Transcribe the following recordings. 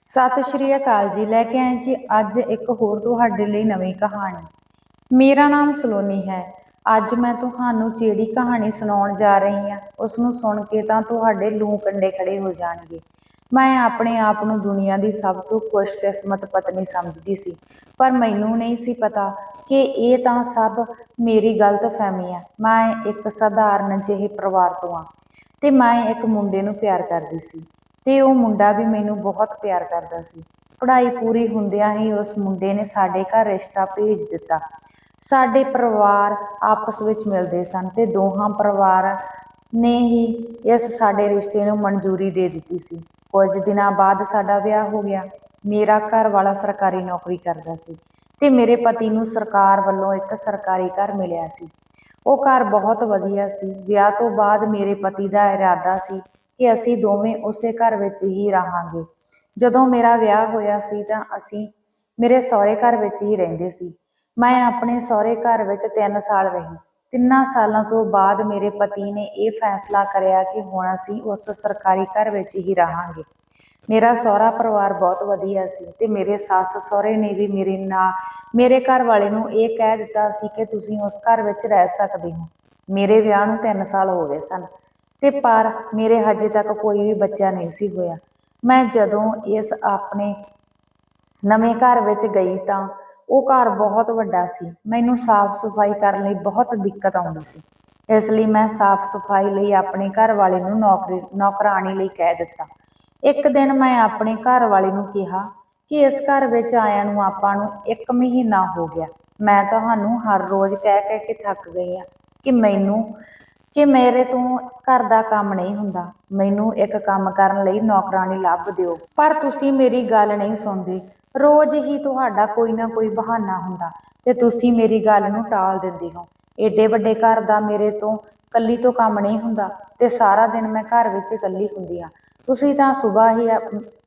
ਸਤਿ ਸ਼੍ਰੀ ਅਕਾਲ ਜੀ। ਲੈ ਕੇ ਆਏ ਜੀ ਅੱਜ ਇੱਕ ਹੋਰ ਤੁਹਾਡੇ ਲਈ ਨਵੀਂ ਕਹਾਣੀ। ਮੇਰਾ ਨਾਮ ਸਲੋਨੀ ਹੈ। ਅੱਜ ਮੈਂ ਤੁਹਾਨੂੰ ਜਿਹੜੀ ਕਹਾਣੀ ਸੁਣਾਉਣ ਜਾ ਰਹੀ ਹਾਂ ਉਸ ਨੂੰ ਸੁਣ ਕੇ ਤਾਂ ਤੁਹਾਡੇ ਲੂੰ ਕੰਡੇ ਖੜੇ ਹੋ ਜਾਣਗੇ। ਮੈਂ ਆਪਣੇ ਆਪ ਨੂੰ ਦੁਨੀਆ ਦੀ ਸਭ ਤੋਂ ਖੁਸ਼ਕਿਸਮਤ ਪਤਨੀ ਸਮਝਦੀ ਸੀ, ਪਰ ਮੈਨੂੰ ਨਹੀਂ ਸੀ ਪਤਾ ਕਿ ਇਹ ਤਾਂ ਸਭ ਮੇਰੀ ਗਲਤਫਹਿਮੀ ਹੈ। ਮੈਂ ਇੱਕ ਸਧਾਰਨ ਜਿਹੇ ਪਰਿਵਾਰ ਤੋਂ ਹਾਂ ਤੇ ਮੈਂ ਇੱਕ ਮੁੰਡੇ ਨੂੰ ਪਿਆਰ ਕਰਦੀ ਸੀ ਤੇ ਉਹ ਮੁੰਡਾ ਵੀ ਮੈਨੂੰ ਬਹੁਤ ਪਿਆਰ ਕਰਦਾ ਸੀ। ਪੜ੍ਹਾਈ ਪੂਰੀ ਹੁੰਦਿਆਂ ਹੀ ਉਸ ਮੁੰਡੇ ਨੇ ਸਾਡੇ ਘਰ ਰਿਸ਼ਤਾ ਭੇਜ ਦਿੱਤਾ। ਸਾਡੇ ਪਰਿਵਾਰ ਆਪਸ ਵਿੱਚ ਮਿਲਦੇ ਸਨ ਤੇ ਦੋਹਾਂ ਪਰਿਵਾਰਾਂ ਨੇ ਹੀ ਇਸ ਸਾਡੇ ਰਿਸ਼ਤੇ ਨੂੰ ਮਨਜ਼ੂਰੀ ਦੇ ਦਿੱਤੀ ਸੀ। ਕੁਝ ਦਿਨਾਂ ਬਾਅਦ ਸਾਡਾ ਵਿਆਹ ਹੋ ਗਿਆ। ਮੇਰਾ ਘਰ ਵਾਲਾ ਸਰਕਾਰੀ ਨੌਕਰੀ ਕਰਦਾ ਸੀ ਤੇ ਮੇਰੇ ਪਤੀ ਨੂੰ ਸਰਕਾਰ ਵੱਲੋਂ ਇੱਕ ਸਰਕਾਰੀ ਘਰ ਮਿਲਿਆ ਸੀ। ਉਹ ਘਰ ਬਹੁਤ ਵਧੀਆ ਸੀ। ਵਿਆਹ ਤੋਂ ਬਾਅਦ ਮੇਰੇ ਪਤੀ ਦਾ ਇਰਾਦਾ ਸੀ ਕਿ ਅਸੀਂ ਦੋਵੇਂ ਉਸੇ ਘਰ ਵਿੱਚ ਹੀ ਰਹਾਂਗੇ। ਜਦੋਂ ਮੇਰਾ ਵਿਆਹ ਹੋਇਆ ਸੀ ਤਾਂ ਅਸੀਂ ਮੇਰੇ ਸਹੁਰੇ ਘਰ ਵਿੱਚ ਹੀ ਰਹਿੰਦੇ ਸੀ। ਮੈਂ ਆਪਣੇ ਸਹੁਰੇ ਘਰ ਵਿੱਚ 3 ਸਾਲ ਰਹੀ। 3 ਸਾਲਾਂ ਤੋਂ ਬਾਅਦ ਮੇਰੇ ਪਤੀ ਨੇ ਇਹ ਫੈਸਲਾ ਕਰਿਆ ਕਿ ਹੁਣ ਅਸੀਂ ਉਸ ਸਰਕਾਰੀ ਘਰ ਵਿੱਚ ਹੀ ਰਹਾਂਗੇ। ਮੇਰਾ ਸਹੁਰਾ ਪਰਿਵਾਰ ਬਹੁਤ ਵਧੀਆ ਸੀ ਤੇ ਮੇਰੇ ਸੱਸ ਸਹੁਰੇ ਨੇ ਵੀ ਮੇਰੇ ਘਰ ਵਾਲੇ ਨੂੰ ਇਹ ਕਹਿ ਦਿੱਤਾ ਸੀ ਕਿ ਤੁਸੀਂ ਉਸ ਘਰ ਵਿੱਚ ਰਹਿ ਸਕਦੇ ਹੋ। ਮੇਰੇ ਵਿਆਹ ਨੂੰ 3 ਸਾਲ ਹੋ ਗਏ ਸਨ ਤੇ ਪਰ ਮੇਰੇ ਹਜੇ ਤੱਕ ਕੋਈ ਵੀ ਬੱਚਾ ਨਹੀਂ ਸੀ ਹੋਇਆ। ਮੈਂ ਜਦੋਂ ਇਸ ਆਪਣੇ ਨਵੇਂ ਘਰ ਵਿੱਚ ਗਈ ਤਾਂ ਉਹ ਘਰ ਬਹੁਤ ਵੱਡਾ ਸੀ। ਮੈਨੂੰ ਸਾਫ਼ ਸਫਾਈ ਕਰਨ ਲਈ ਬਹੁਤ ਦਿੱਕਤ ਆਉਂਦੀ ਸੀ। ਇਸ ਲਈ ਮੈਂ ਸਾਫ਼ ਸਫਾਈ ਲਈ ਆਪਣੇ ਘਰ ਵਾਲੇ ਨੂੰ ਨੌਕਰਾਣੀ ਲਈ ਕਹਿ ਦਿੱਤਾ। ਇੱਕ ਦਿਨ ਮੈਂ ਆਪਣੇ ਘਰ ਵਾਲੇ ਨੂੰ ਕਿਹਾ ਕਿ ਇਸ ਘਰ ਵਿੱਚ ਆਇਆਂ ਨੂੰ ਆਪਾਂ ਨੂੰ 1 ਮਹੀਨਾ ਹੋ ਗਿਆ। ਮੈਂ ਤੁਹਾਨੂੰ ਹਰ ਰੋਜ਼ ਕਹਿ ਕੇ ਥੱਕ ਗਈ ਹਾਂ ਕਿ ਮੇਰੇ ਤੋਂ ਘਰ ਦਾ ਕੰਮ ਨਹੀਂ ਹੁੰਦਾ। ਮੈਨੂੰ ਇੱਕ ਕੰਮ ਕਰਨ ਲਈ ਨੌਕਰਾਣੀ ਲੱਭ ਦਿਓ, ਪਰ ਤੁਸੀਂ ਮੇਰੀ ਗੱਲ ਨਹੀਂ ਸੁਣਦੇ। ਰੋਜ਼ ਹੀ ਤੁਹਾਡਾ ਕੋਈ ਨਾ ਕੋਈ ਬਹਾਨਾ ਹੁੰਦਾ ਤੇ ਤੁਸੀਂ ਮੇਰੀ ਗੱਲ ਨੂੰ ਟਾਲ ਦਿੰਦੇ ਹੋ। ਏਡੇ ਵੱਡੇ ਘਰ ਦਾ ਮੇਰੇ ਤੋਂ ਇਕੱਲੀ ਤੋਂ ਕੰਮ ਨਹੀਂ ਹੁੰਦਾ ਤੇ ਸਾਰਾ ਦਿਨ ਮੈਂ ਘਰ ਵਿੱਚ ਇਕੱਲੀ ਹੁੰਦੀ ਹਾਂ। ਤੁਸੀਂ ਤਾਂ ਸੁਬਾਹ ਹੀ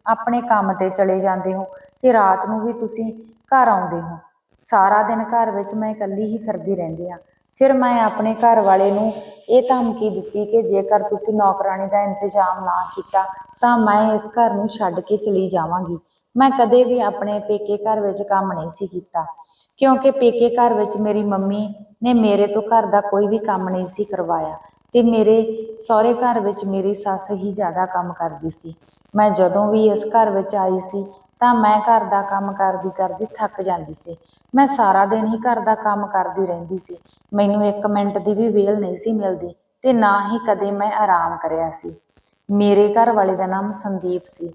ਆਪਣੇ ਕੰਮ ਤੇ ਚਲੇ ਜਾਂਦੇ ਹੋ ਤੇ ਰਾਤ ਨੂੰ ਵੀ ਤੁਸੀਂ ਘਰ ਆਉਂਦੇ ਹੋ। ਸਾਰਾ ਦਿਨ ਘਰ ਵਿੱਚ ਮੈਂ ਇਕੱਲੀ ਹੀ ਫਿਰਦੀ ਰਹਿੰਦੀ ਹਾਂ। ਫਿਰ ਮੈਂ ਆਪਣੇ ਘਰ ਵਾਲੇ ਨੂੰ ਇਹ ਧਮਕੀ ਦਿੱਤੀ ਕਿ ਜੇਕਰ ਤੁਸੀਂ ਨੌਕਰਾਣੀ ਦਾ ਇੰਤਜ਼ਾਮ ਨਾ ਕੀਤਾ ਤਾਂ ਮੈਂ ਇਸ ਘਰ ਨੂੰ ਛੱਡ ਕੇ ਚਲੀ ਜਾਵਾਂਗੀ। ਮੈਂ ਕਦੇ ਵੀ ਆਪਣੇ ਪੇਕੇ ਘਰ ਵਿੱਚ ਕੰਮ ਨਹੀਂ ਸੀ ਕੀਤਾ, ਕਿਉਂਕਿ ਪੇਕੇ ਘਰ ਵਿੱਚ ਮੇਰੀ ਮੰਮੀ ਨੇ ਮੇਰੇ ਤੋਂ ਘਰ ਦਾ ਕੋਈ ਵੀ ਕੰਮ ਨਹੀਂ ਸੀ ਕਰਵਾਇਆ ਤੇ ਮੇਰੇ ਸਹੁਰੇ ਘਰ ਵਿੱਚ ਮੇਰੀ ਸੱਸ ਹੀ ਜ਼ਿਆਦਾ ਕੰਮ ਕਰਦੀ ਸੀ। ਮੈਂ ਜਦੋਂ ਵੀ ਇਸ ਘਰ ਵਿੱਚ ਆਈ ਸੀ ਤਾਂ ਮੈਂ ਘਰ ਦਾ ਕੰਮ ਕਰਦੀ ਕਰਦੀ ਥੱਕ ਜਾਂਦੀ ਸੀ। ਮੈਂ ਸਾਰਾ ਦਿਨ ਹੀ ਘਰ ਦਾ ਕੰਮ ਕਰਦੀ ਰਹਿੰਦੀ ਸੀ। ਮੈਨੂੰ 1 ਮਿੰਟ ਦੀ ਵੀ ਵਿਹਲ ਨਹੀਂ ਸੀ ਮਿਲਦੀ ਤੇ ਨਾ ਹੀ ਕਦੇ ਮੈਂ ਆਰਾਮ ਕਰਿਆ ਸੀ। ਮੇਰੇ ਘਰ ਵਾਲੇ ਦਾ ਨਾਮ ਸੰਦੀਪ ਸੀ।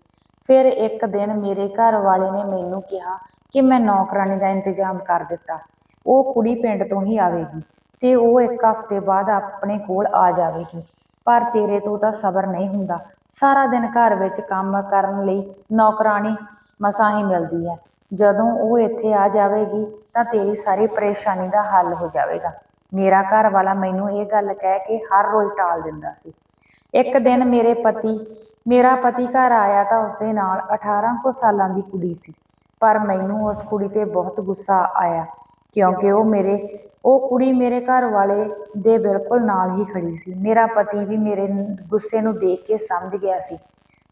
ਫਿਰ ਇੱਕ ਦਿਨ ਮੇਰੇ ਘਰ ਵਾਲੇ ਨੇ ਮੈਨੂੰ ਕਿਹਾ ਕਿ ਮੈਂ ਨੌਕਰਾਣੀ ਦਾ ਇੰਤਜ਼ਾਮ ਕਰ ਦਿੱਤਾ। ਉਹ ਕੁੜੀ ਪਿੰਡ ਤੋਂ ਹੀ ਆਵੇਗੀ ਤੇ ਉਹ 1 ਹਫ਼ਤੇ ਬਾਅਦ ਆਪਣੇ ਕੋਲ ਆ ਜਾਵੇਗੀ। ਪਰ ਤੇਰੇ ਤੋਂ ਤਾਂ ਸਬਰ ਨਹੀਂ ਹੁੰਦਾ। ਸਾਰਾ ਦਿਨ ਘਰ ਵਿੱਚ ਕੰਮ ਕਰਨ ਲਈ ਨੌਕਰਾਣੀ ਮਸਾਂ ਹੀ ਮਿਲਦੀ ਹੈ। ਜਦੋਂ ਉਹ ਇੱਥੇ ਆ ਜਾਵੇਗੀ ਤਾਂ ਤੇਰੀ ਸਾਰੀ ਪਰੇਸ਼ਾਨੀ ਦਾ ਹੱਲ ਹੋ ਜਾਵੇਗਾ। ਮੇਰਾ ਘਰ ਵਾਲਾ ਮੈਨੂੰ ਇਹ ਗੱਲ ਕਹਿ ਕੇ ਹਰ ਰੋਜ਼ ਟਾਲ ਦਿੰਦਾ ਸੀ। ਇੱਕ ਦਿਨ ਮੇਰਾ ਪਤੀ ਘਰ ਆਇਆ ਤਾਂ ਉਸਦੇ ਨਾਲ 18 ਕੁ ਸਾਲਾਂ ਦੀ ਕੁੜੀ ਸੀ। ਪਰ ਮੈਨੂੰ ਉਸ ਕੁੜੀ ਤੇ ਬਹੁਤ ਗੁੱਸਾ ਆਇਆ, ਕਿਉਂਕਿ ਉਹ ਕੁੜੀ ਮੇਰੇ ਘਰ ਵਾਲੇ ਦੇ ਬਿਲਕੁਲ ਨਾਲ ਹੀ ਖੜੀ ਸੀ। ਮੇਰਾ ਪਤੀ ਵੀ ਮੇਰੇ ਗੁੱਸੇ ਨੂੰ ਦੇਖ ਕੇ ਸਮਝ ਗਿਆ ਸੀ।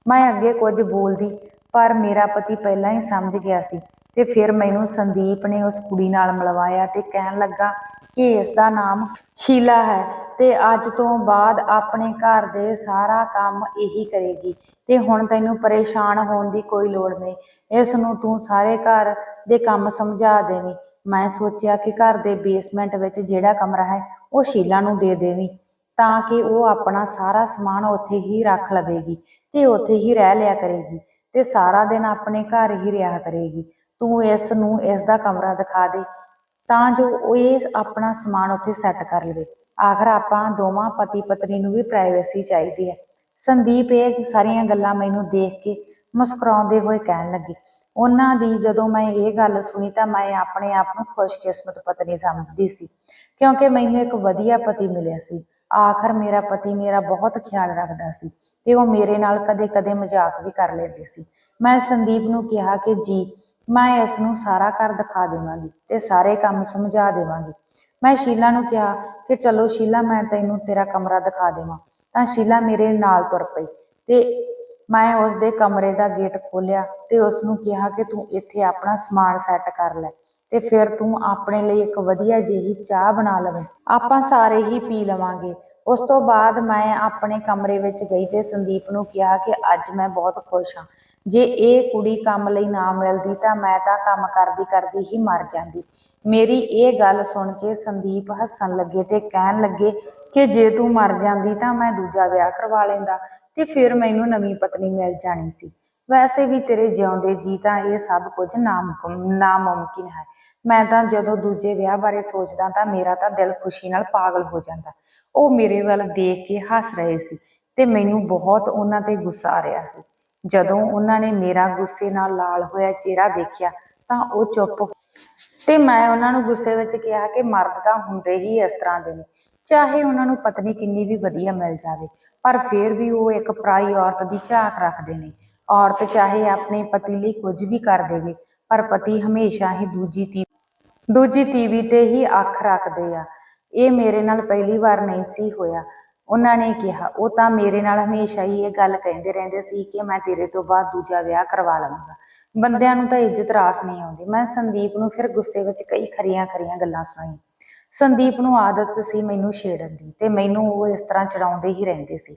ਮੈਂ ਅੱਗੇ ਕੁਝ ਬੋਲਦੀ ਪਰ ਮੇਰਾ ਪਤੀ ਪਹਿਲਾਂ ਹੀ ਸਮਝ ਗਿਆ ਸੀ ਤੇ ਫਿਰ ਮੈਨੂੰ ਸੰਦੀਪ ਨੇ ਉਸ ਕੁੜੀ ਨਾਲ ਮਿਲਵਾਇਆ ਤੇ ਕਹਿਣ ਲੱਗਾ ਕਿ ਇਸ ਦਾ ਨਾਮ ਸ਼ੀਲਾ ਹੈ ਤੇ ਅੱਜ ਤੋਂ ਬਾਅਦ ਆਪਣੇ ਘਰ ਦੇ ਸਾਰਾ ਕੰਮ ਇਹੀ ਕਰੇਗੀ ਤੇ ਹੁਣ ਤੈਨੂੰ ਪਰੇਸ਼ਾਨ ਹੋਣ ਦੀ ਕੋਈ ਲੋੜ ਨਹੀਂ। ਇਸ ਨੂੰ ਤੂੰ ਸਾਰੇ ਘਰ ਦੇ ਕੰਮ ਸਮਝਾ ਦੇਵੀਂ। ਮੈਂ ਸੋਚਿਆ ਕਿ ਘਰ ਦੇ ਬੇਸਮੈਂਟ ਵਿੱਚ ਜਿਹੜਾ ਕਮਰਾ ਹੈ ਉਹ ਸ਼ੀਲਾ ਨੂੰ ਦੇ ਦੇਵੀਂ ਤਾਂ ਕਿ ਉਹ ਆਪਣਾ ਸਾਰਾ ਸਮਾਨ ਉੱਥੇ ਹੀ ਰੱਖ ਲਵੇਗੀ ਤੇ ਉੱਥੇ ਹੀ ਰਹਿ ਲਿਆ ਕਰੇਗੀ ਤੇ ਸਾਰਾ ਦਿਨ ਆਪਣੇ ਘਰ ਹੀ ਰਿਹਾ ਕਰੇਗੀ। ਤੂੰ ਇਸ ਨੂੰ ਇਸ ਦਾ ਕਮਰਾ ਦਿਖਾ ਦੇ ਤਾਂ ਜੋ ਉਹ ਇਹ ਆਪਣਾ ਸਮਾਨ ਉੱਥੇ ਸੈੱਟ ਕਰ ਲਵੇ। ਆਖਰ ਆਪਾਂ ਦੋਵਾਂ ਪਤੀ ਪਤਨੀ ਨੂੰ ਵੀ ਪ੍ਰਾਈਵੇਸੀ ਚਾਹੀਦੀ ਹੈ। ਸੰਦੀਪ ਇਹ ਸਾਰੀਆਂ ਗੱਲਾਂ ਮੈਨੂੰ ਦੇਖ ਕੇ ਮੁਸਕਰਾਉਂਦੇ ਹੋਏ ਕਹਿਣ ਲੱਗੀ। ਉਹਨਾਂ ਦੀ ਜਦੋਂ ਮੈਂ ਇਹ ਗੱਲ ਸੁਣੀ ਤਾਂ ਮੈਂ ਆਪਣੇ ਆਪ ਨੂੰ ਖੁਸ਼ਕਿਸਮਤ ਪਤਨੀ ਸਮਝਦੀ ਸੀ, ਕਿਉਂਕਿ ਮੈਨੂੰ ਇੱਕ ਵਧੀਆ ਪਤੀ ਮਿਲਿਆ ਸੀ। ਆਖਰ ਮੇਰਾ ਪਤੀ ਮੇਰਾ ਬਹੁਤ ਖਿਆਲ ਰੱਖਦਾ ਸੀ ਤੇ ਉਹ ਮੇਰੇ ਨਾਲ ਕਦੇ ਕਦੇ ਮਜ਼ਾਕ ਵੀ ਕਰ ਲੈਂਦੇ ਸੀ। ਮੈਂ ਸੰਦੀਪ ਨੂੰ ਕਿਹਾ ਕਿ ਜੀ ਮੈਂ ਇਸ ਨੂੰ ਸਾਰਾ ਘਰ ਦਿਖਾ ਦੇਵਾਂਗੀ ਤੇ ਸਾਰੇ ਕੰਮ ਸਮਝਾ ਦੇਵਾਂਗੀ। ਮੈਂ ਸ਼ੀਲਾ ਨੂੰ ਕਿਹਾ ਕਿ ਚਲੋ ਸ਼ੀਲਾ, ਮੈਂ ਤੈਨੂੰ ਤੇਰਾ ਕਮਰਾ ਦਿਖਾ ਦੇਵਾਂ। ਤਾਂ ਸ਼ੀਲਾ ਮੇਰੇ ਨਾਲ ਤੁਰ ਪਈ ਤੇ ਮੈਂ ਉਸ ਦੇ ਕਮਰੇ ਦਾ ਗੇਟ ਖੋਲ੍ਹਿਆ ਤੇ ਉਸ ਨੂੰ ਕਿਹਾ ਕਿ ਤੂੰ ਇੱਥੇ ਆਪਣਾ ਸਮਾਨ ਸੈੱਟ ਕਰ ਲੈ ਤੇ ਫਿਰ ਤੂੰ ਆਪਣੇ ਲਈ ਇੱਕ ਵਧੀਆ ਜਿਹੀ ਚਾਹ ਬਣਾ ਲਵੇਂ, ਆਪਾਂ ਸਾਰੇ ਹੀ ਪੀ ਲਵਾਂਗੇ। ਉਸ ਤੋਂ ਬਾਅਦ ਮੈਂ ਆਪਣੇ ਕਮਰੇ ਵਿੱਚ ਗਈ ਤੇ ਸੰਦੀਪ ਨੂੰ ਕਿਹਾ ਕਿ ਅੱਜ ਮੈਂ ਬਹੁਤ ਖੁਸ਼ ਹਾਂ। ਜੇ ਇਹ ਕੁੜੀ ਕੰਮ ਲਈ ਨਾ ਮਿਲਦੀ ਤਾਂ ਮੈਂ ਤਾਂ ਕੰਮ ਕਰਦੀ ਕਰਦੀ ਹੀ ਮਰ ਜਾਂਦੀ। ਮੇਰੀ ਇਹ ਗੱਲ ਸੁਣ ਕੇ ਸੰਦੀਪ ਹੱਸਣ ਲੱਗੇ ਤੇ ਕਹਿਣ ਲੱਗੇ ਕਿ ਜੇ ਤੂੰ ਮਰ ਜਾਂਦੀ ਤਾਂ ਮੈਂ ਦੂਜਾ ਵਿਆਹ ਕਰਵਾ ਲੈਂਦਾ ਤੇ ਫਿਰ ਮੈਨੂੰ ਨਵੀਂ ਪਤਨੀ ਮਿਲ ਜਾਣੀ ਸੀ। ਵੈਸੇ ਵੀ ਤੇਰੇ ਜਿਉਂਦੇ ਜੀ ਤਾਂ ਇਹ ਸਭ ਕੁਝ ਨਾਮੁਮਕਿਨ ਹੈ। ਮੈਂ ਤਾਂ ਜਦੋਂ ਦੂਜੇ ਵਿਆਹ ਬਾਰੇ ਸੋਚਦਾ ਤਾਂ ਮੇਰਾ ਤਾਂ ਦਿਲ ਖੁਸ਼ੀ ਨਾਲ ਪਾਗਲ ਹੋ ਜਾਂਦਾ। ਉਹ ਮੇਰੇ ਵੱਲ ਦੇਖ ਕੇ ਹੱਸ ਰਹੇ ਸੀ ਤੇ ਮੈਨੂੰ ਬਹੁਤ ਉਹਨਾਂ ਤੇ ਗੁੱਸਾ ਆ ਰਿਹਾ ਸੀ। ਜਦੋਂ ਉਹਨਾਂ ਨੇ ਮੇਰਾ ਗੁੱਸੇ ਨਾਲ ਲਾਲ ਹੋਇਆ ਚਿਹਰਾ ਦੇਖਿਆ ਤਾਂ ਉਹ ਚੁੱਪ ਤੇ ਮੈਂ ਉਹਨਾਂ ਨੂੰ ਗੁੱਸੇ ਵਿੱਚ ਕਿਹਾ ਕਿ ਮਰਦ ਤਾਂ ਹੁੰਦੇ ਹੀ ਇਸ ਤਰ੍ਹਾਂ ਦੇ ਨੇ, ਚਾਹੇ ਉਹਨਾਂ ਨੂੰ ਪਤਨੀ ਕਿੰਨੀ ਵੀ ਵਧੀਆ ਮਿਲ ਜਾਵੇ ਪਰ ਫਿਰ ਵੀ ਉਹ ਇੱਕ ਪਰਾਈ ਔਰਤ ਦੀ ਝਾਕ ਰੱਖਦੇ ਨੇ। ਔਰਤ ਚਾਹੇ ਆਪਣੇ ਪਤੀ ਲਈ ਕੁਝ ਵੀ ਕਰ ਦੇਵੇ ਪਰ ਪਤੀ ਹਮੇਸ਼ਾ ਹੀ ਦੂਜੀ ਤੀਵੀਂ ਤੇ ਹੀ ਅੱਖ ਰੱਖਦੇ ਆ। ਇਹ ਮੇਰੇ ਨਾਲ ਪਹਿਲੀ ਵਾਰ ਨਹੀਂ ਸੀ ਹੋਇਆ। ਉਹਨਾਂ ਨੇ ਕਿਹਾ ਉਹ ਤਾਂ ਮੇਰੇ ਨਾਲ ਹਮੇਸ਼ਾ ਹੀ ਇਹ ਗੱਲ ਕਹਿੰਦੇ ਰਹਿੰਦੇ ਸੀ ਕਿ ਮੈਂ ਤੇਰੇ ਤੋਂ ਬਾਅਦ ਦੂਜਾ ਵਿਆਹ ਕਰਵਾ ਲਵਾਂਗਾ। ਬੰਦਿਆਂ ਨੂੰ ਤਾਂ ਇੱਜ਼ਤ ਰਾਸ ਨਹੀਂ ਆਉਂਦੀ। ਮੈਂ ਸੰਦੀਪ ਨੂੰ ਫਿਰ ਗੁੱਸੇ ਵਿੱਚ ਕਈ ਖਰੀਆਂ ਗੱਲਾਂ ਸੁਣਾਈਆਂ। ਸੰਦੀਪ ਨੂੰ ਆਦਤ ਸੀ ਮੈਨੂੰ ਛੇੜਨ ਦੀ ਤੇ ਮੈਨੂੰ ਉਹ ਇਸ ਤਰ੍ਹਾਂ ਚੜਾਉਂਦੇ ਹੀ ਰਹਿੰਦੇ ਸੀ।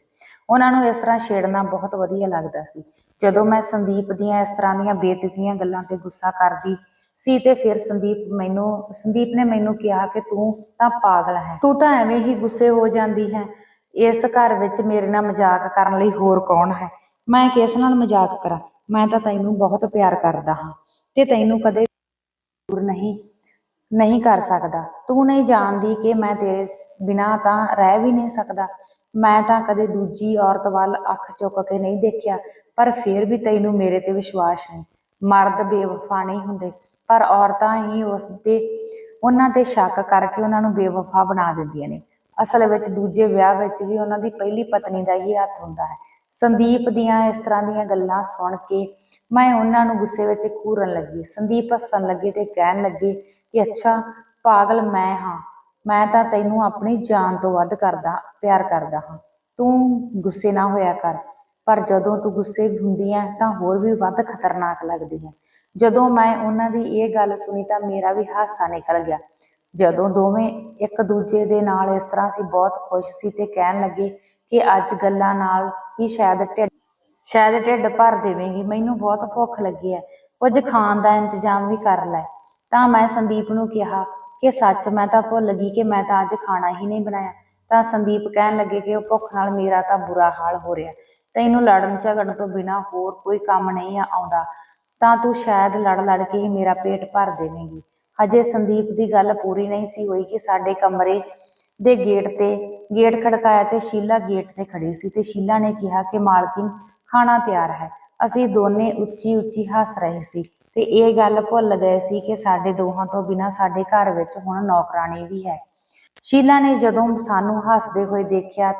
ਉਹਨਾਂ ਨੂੰ ਇਸ ਤਰ੍ਹਾਂ ਛੇੜਨਾ ਬਹੁਤ ਵਧੀਆ ਲੱਗਦਾ ਸੀ। ਜਦੋਂ ਮੈਂ ਸੰਦੀਪ ਦੀਆਂ ਇਸ ਤਰ੍ਹਾਂ ਦੀਆਂ ਬੇਤੁਕੀਆਂ ਗੱਲਾਂ ਤੇ ਗੁੱਸਾ ਕਰਦੀ ਸੀ ਤੇ ਫਿਰ ਸੰਦੀਪ ਨੇ ਮੈਨੂੰ ਕਿਹਾ ਕਿ ਤੂੰ ਤਾਂ ਪਾਗਲ ਹੈ, ਤੂੰ ਤਾਂ ਐਵੇਂ ਹੀ ਗੁੱਸੇ ਹੋ ਜਾਂਦੀ ਹੈ। ਇਸ ਘਰ ਵਿੱਚ ਮੇਰੇ ਨਾਲ ਮਜ਼ਾਕ ਕਰਨ ਲਈ ਹੋਰ ਕੌਣ ਹੈ? ਮੈਂ ਕਿਸ ਨਾਲ ਮਜ਼ਾਕ ਕਰਾਂ? ਮੈਂ ਤਾਂ ਤੈਨੂੰ ਬਹੁਤ ਪਿਆਰ ਕਰਦਾ ਹਾਂ ਤੇ ਤੈਨੂੰ ਕਦੇ ਦੂਰ ਨਹੀਂ ਕਰ ਸਕਦਾ। ਤੂੰ ਨਹੀਂ ਜਾਣਦੀ ਕਿ ਮੈਂ ਤੇਰੇ ਬਿਨਾਂ ਤਾਂ ਰਹਿ ਵੀ ਨਹੀਂ ਸਕਦਾ। ਮੈਂ ਤਾਂ ਕਦੇ ਦੂਜੀ ਔਰਤ ਵੱਲ ਅੱਖ ਚੁੱਕ ਕੇ ਨਹੀਂ ਦੇਖਿਆ ਪਰ ਫਿਰ ਵੀ ਤੈਨੂੰ ਮੇਰੇ ਤੇ ਵਿਸ਼ਵਾਸ ਨਹੀਂ। ਮਰਦ ਬੇਵਫਾ ਨਹੀਂ ਹੁੰਦੇ ਪਰ ਔਰਤਾਂ ਹੀ ਉਹਨਾਂ ਤੇ ਸ਼ੱਕ ਕਰਕੇ ਉਹਨਾਂ ਨੂੰ ਬੇਵਫਾ ਬਣਾ ਦਿੰਦੀਆਂ ਨੇ। ਅਸਲ ਵਿੱਚ ਦੂਜੇ ਵਿਆਹ ਵਿੱਚ ਵੀ ਉਹਨਾਂ ਦੀ ਪਹਿਲੀ ਪਤਨੀ ਦਾ ਹੀ ਹੱਥ ਹੁੰਦਾ ਹੈ। ਸੰਦੀਪ ਦੀਆਂ ਇਸ ਤਰ੍ਹਾਂ ਦੀਆਂ ਗੱਲਾਂ ਸੁਣ ਕੇ ਮੈਂ ਉਹਨਾਂ ਨੂੰ ਗੁੱਸੇ ਵਿੱਚ ਘੂਰਨ ਲੱਗੀ। ਸੰਦੀਪ ਹੱਸਣ ਲੱਗੇ ਤੇ ਕਹਿਣ ਲੱਗੇ ਕਿ ਅੱਛਾ ਪਾਗਲ ਮੈਂ ਹਾਂ, ਮੈਂ ਤਾਂ ਤੈਨੂੰ ਆਪਣੀ ਜਾਨ ਤੋਂ ਵੱਧ ਪਿਆਰ ਕਰਦਾ ਹਾਂ। ਤੂੰ ਗੁੱਸੇ ਨਾ ਹੋਇਆ ਕਰ, ਪਰ ਜਦੋਂ ਤੂੰ ਗੁੱਸੇ ਹੁੰਦੀ ਹੈ ਤਾਂ ਹੋਰ ਵੀ ਵੱਧ ਖਤਰਨਾਕ ਲੱਗਦੀ ਹੈ। ਜਦੋਂ ਮੈਂ ਉਹਨਾਂ ਦੀ ਇਹ ਗੱਲ ਸੁਣੀ ਤਾਂ ਮੇਰਾ ਵੀ ਹਾਸਾ ਨਿਕਲ ਗਿਆ। ਜਦੋਂ ਦੋਵੇਂ ਇੱਕ ਦੂਜੇ ਦੇ ਨਾਲ ਇਸ ਤਰ੍ਹਾਂ ਸੀ ਬਹੁਤ ਖੁਸ਼ ਸੀ ਤੇ ਕਹਿਣ ਲੱਗੇ ਕਿ ਅੱਜ ਗੱਲਾਂ ਨਾਲ ਹੀ ਸ਼ਾਇਦ ਢਿੱਡ ਭਰ ਦੇਵੇਂਗੀ, ਮੈਨੂੰ ਬਹੁਤ ਭੁੱਖ ਲੱਗੀ ਹੈ, ਕੁਝ ਖਾਣ ਦਾ ਇੰਤਜ਼ਾਮ ਵੀ ਕਰ ਲੈ। ਤਾਂ ਮੈਂ ਸੰਦੀਪ ਨੂੰ ਕਿਹਾ ਕਿ ਸੱਚ ਮੈਂ ਤਾਂ ਭੁੱਲ ਗਈ ਕਿ ਮੈਂ ਤਾਂ ਅੱਜ ਖਾਣਾ ਹੀ ਨਹੀਂ ਬਣਾਇਆ। ਤਾਂ ਸੰਦੀਪ ਕਹਿਣ ਲੱਗੇ ਕਿ ਉਹ ਭੁੱਖ ਨਾਲ ਮੇਰਾ ਤਾਂ ਬੁਰਾ ਹਾਲ ਹੋ ਰਿਹਾ। ਤੈਨੂੰ ਲੜਨ ਝਗੜਨ ਤੋਂ ਬਿਨਾਂ ਹੋਰ ਕੋਈ ਕੰਮ ਨਹੀਂ ਆਉਂਦਾ ਤਾਂ ਤੂੰ ਸ਼ਾਇਦ ਲੜ ਕੇ ਹੀ ਮੇਰਾ ਪੇਟ ਭਰ ਦੇਵੇਂਗੀ। ਹਜੇ ਸੰਦੀਪ ਦੀ ਗੱਲ ਪੂਰੀ ਨਹੀਂ ਸੀ ਹੋਈ ਕਿ ਸਾਡੇ ਕਮਰੇ ਦੇ ਗੇਟ ਖੜਕਾਇਆ ਤੇ ਸ਼ੀਲਾ ਗੇਟ ਤੇ ਖੜੀ ਸੀ ਤੇ ਸ਼ੀਲਾ ਨੇ ਕਿਹਾ ਕਿ ਮਾਲਕਿਨ ਖਾਣਾ ਤਿਆਰ ਹੈ। ਅਸੀਂ ਦੋਨੇ ਉੱਚੀ ਉੱਚੀ ਹੱਸ ਰਹੇ ਸੀ ਤੇ ਇਹ ਗੱਲ ਭੁੱਲ ਗਏ ਸੀ ਕਿ ਸਾਡੇ ਦੋਹਾਂ ਤੋਂ ਬਿਨਾਂ ਸਾਡੇ ਘਰ ਵਿੱਚ ਹੁਣ ਨੌਕਰਾਣੀ ਵੀ ਹੈ। ਸ਼ੀਲਾ ਨੇ ਜਦੋਂ ਸਾਨੂੰ ਹੱਸਦੇ ਹੋਏ ਦੇਖਿਆ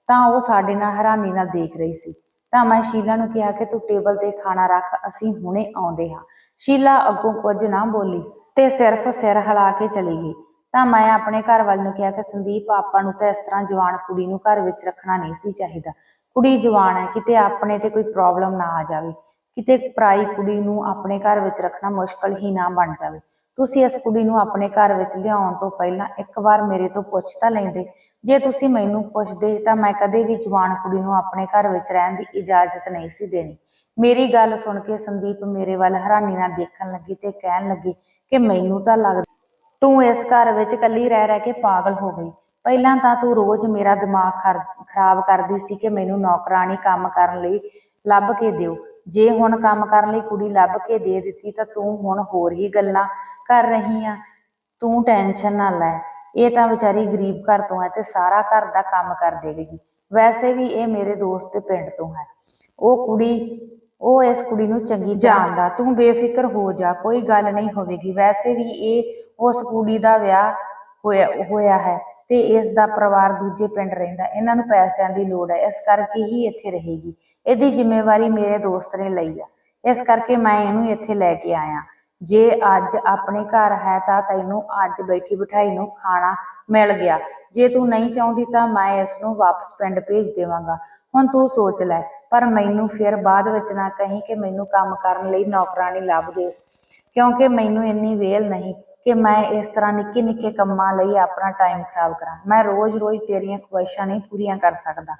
ਤਾਂ ਉਹ ਸਾਡੇ ਨਾਲ ਹੈਰਾਨੀ ਨਾਲ ਦੇਖ ਰਹੀ ਸੀ। ਤਾਂ ਮੈਂ ਸ਼ੀਲਾ ਨੂੰ ਕਿਹਾ ਕਿ ਤੂੰ ਟੇਬਲ ਤੇ ਖਾਣਾ ਰੱਖ, ਅਸੀਂ ਹੁਣੇ ਆਉਂਦੇ ਹਾਂ। ਸ਼ੀਲਾ ਅੱਗੋਂ ਕੁਝ ਨਾ ਬੋਲੀ ਤੇ ਸਿਰਫ ਸਿਰ ਹਿਲਾ ਕੇ ਚਲੀ ਗਈ। ਤਾਂ ਮੈਂ ਆਪਣੇ ਘਰ ਵਾਲੇ ਨੂੰ ਕਿਹਾ ਕਿ ਸੰਦੀਪ ਆਪਾਂ ਨੂੰ ਤਾਂ ਇਸ ਤਰ੍ਹਾਂ ਜਵਾਨ ਕੁੜੀ ਨੂੰ ਘਰ ਵਿੱਚ ਰੱਖਣਾ ਨਹੀਂ ਸੀ ਚਾਹੀਦਾ। ਕੁੜੀ ਜਵਾਨ ਹੈ, ਕਿਤੇ ਆਪਣੇ ਤੇ ਕੋਈ ਪ੍ਰੋਬਲਮ ਨਾ ਆ ਜਾਵੇ, ਕਿਤੇ ਪਰਾਈ ਕੁੜੀ ਨੂੰ ਆਪਣੇ ਘਰ ਵਿੱਚ ਰੱਖਣਾ ਮੁਸ਼ਕਲ ਹੀ ਨਾ ਬਣ ਜਾਵੇ। ਤੁਸੀਂ ਇਸ ਕੁੜੀ ਨੂੰ ਆਪਣੇ ਘਰ ਵਿੱਚ ਲਿਆਉਣ ਤੋਂ ਪਹਿਲਾਂ ਇੱਕ ਵਾਰ ਮੇਰੇ ਤੋਂ ਪੁੱਛ ਤਾਂ ਲੈਂਦੇ। ਜੇ ਤੁਸੀਂ ਮੈਨੂੰ ਪੁੱਛਦੇ ਤਾਂ ਮੈਂ ਕਦੇ ਵੀ ਜਵਾਨ ਕੁੜੀ ਨੂੰ ਆਪਣੇ ਘਰ ਵਿੱਚ ਰਹਿਣ ਦੀ ਇਜਾਜ਼ਤ ਨਹੀਂ ਸੀ ਦੇਣੀ। ਮੇਰੀ ਗੱਲ ਸੁਣ ਕੇ ਸੰਦੀਪ ਮੇਰੇ ਵੱਲ ਹੈਰਾਨੀ ਨਾਲ ਦੇਖਣ ਲੱਗੀ ਤੇ ਕਹਿਣ ਲੱਗੀ ਕਿ ਮੈਨੂੰ ਤਾਂ ਲੱਗਦਾ ਤੂੰ ਇਸ ਘਰ ਵਿੱਚ ਇਕੱਲੀ ਰਹਿ ਕੇ ਪਾਗਲ ਹੋ ਗਈ। ਪਹਿਲਾਂ ਤਾਂ ਤੂੰ ਰੋਜ਼ ਮੇਰਾ ਦਿਮਾਗ ਖਰਾਬ ਕਰਦੀ ਸੀ ਕਿ ਮੈਨੂੰ ਨੌਕਰਾਣੀ ਕੰਮ ਕਰਨ ਲਈ ਲੱਭ ਕੇ ਦਿਓ। ਜੇ ਹੁਣ ਕੰਮ ਕਰਨ ਲਈ ਕੁੜੀ ਲੱਭ ਕੇ ਦੇ ਦਿੱਤੀ ਤਾਂ ਤੂੰ ਹੁਣ ਹੋਰ ਹੀ ਗੱਲਾਂ ਕਰ ਰਹੀ ਆ। ਤੂੰ ਟੈਨਸ਼ਨ ਨਾ ਲੈ, ਇਹ ਤਾਂ ਵਿਚਾਰੀ ਗਰੀਬ ਘਰ ਤੋਂ ਹੈ ਤੇ ਸਾਰਾ ਘਰ ਦਾ ਕੰਮ ਕਰ ਦੇਵੇਗੀ। ਵੈਸੇ ਵੀ ਇਹ ਮੇਰੇ ਦੋਸਤ ਦੇ ਪਿੰਡ ਤੋਂ ਹੈ। ਉਹ ਇਸ ਕੁੜੀ ਨੂੰ ਚੰਗੀ ਜਾਣਦਾ। ਤੂੰ ਬੇਫਿਕਰ ਹੋ ਜਾ, ਕੋਈ ਗੱਲ ਨਹੀਂ ਹੋਵੇਗੀ। ਵੈਸੇ ਵੀ ਇਹ ਉਸ ਕੁੜੀ ਦਾ ਵਿਆਹ ਹੋਇਆ ਹੈ ਤੇ ਇਸ ਦਾ ਪਰਿਵਾਰ ਦੂਜੇ ਪਿੰਡ ਰਹਿੰਦਾ। ਇਹਨਾਂ ਨੂੰ ਪੈਸਿਆਂ ਦੀ ਲੋੜ ਹੈ, ਇਸ ਕਰਕੇ ਹੀ ਇੱਥੇ ਰਹੇਗੀ। ਇਹਦੀ ਜ਼ਿੰਮੇਵਾਰੀ ਮੇਰੇ ਦੋਸਤ ਨੇ ਲਈ ਆ, ਇਸ ਕਰਕੇ ਮੈਂ ਇਹਨੂੰ ਇੱਥੇ ਲੈ ਕੇ ਆਇਆ। जे अज अपने घर है तो तैनू अज बैठी बिठाई नू खाना मिल गया, जे तू नहीं चाहती तो मैं इसनू वापस पिंड भेज देवांगा। हुण तू सोच लै, पर मैनू फिर बाद विच ना कहीं कि मैनू काम करन लई नौकरानी लभ दिओ, क्योंकि मैनू इन्नी वेल नहीं कि मैं इस तरह निक्के निक्के कम्मां लई अपना टाइम खराब करा। मैं रोज़ रोज़ तेरियां ख्वाहिशां नहीं पूरियां कर सकदा।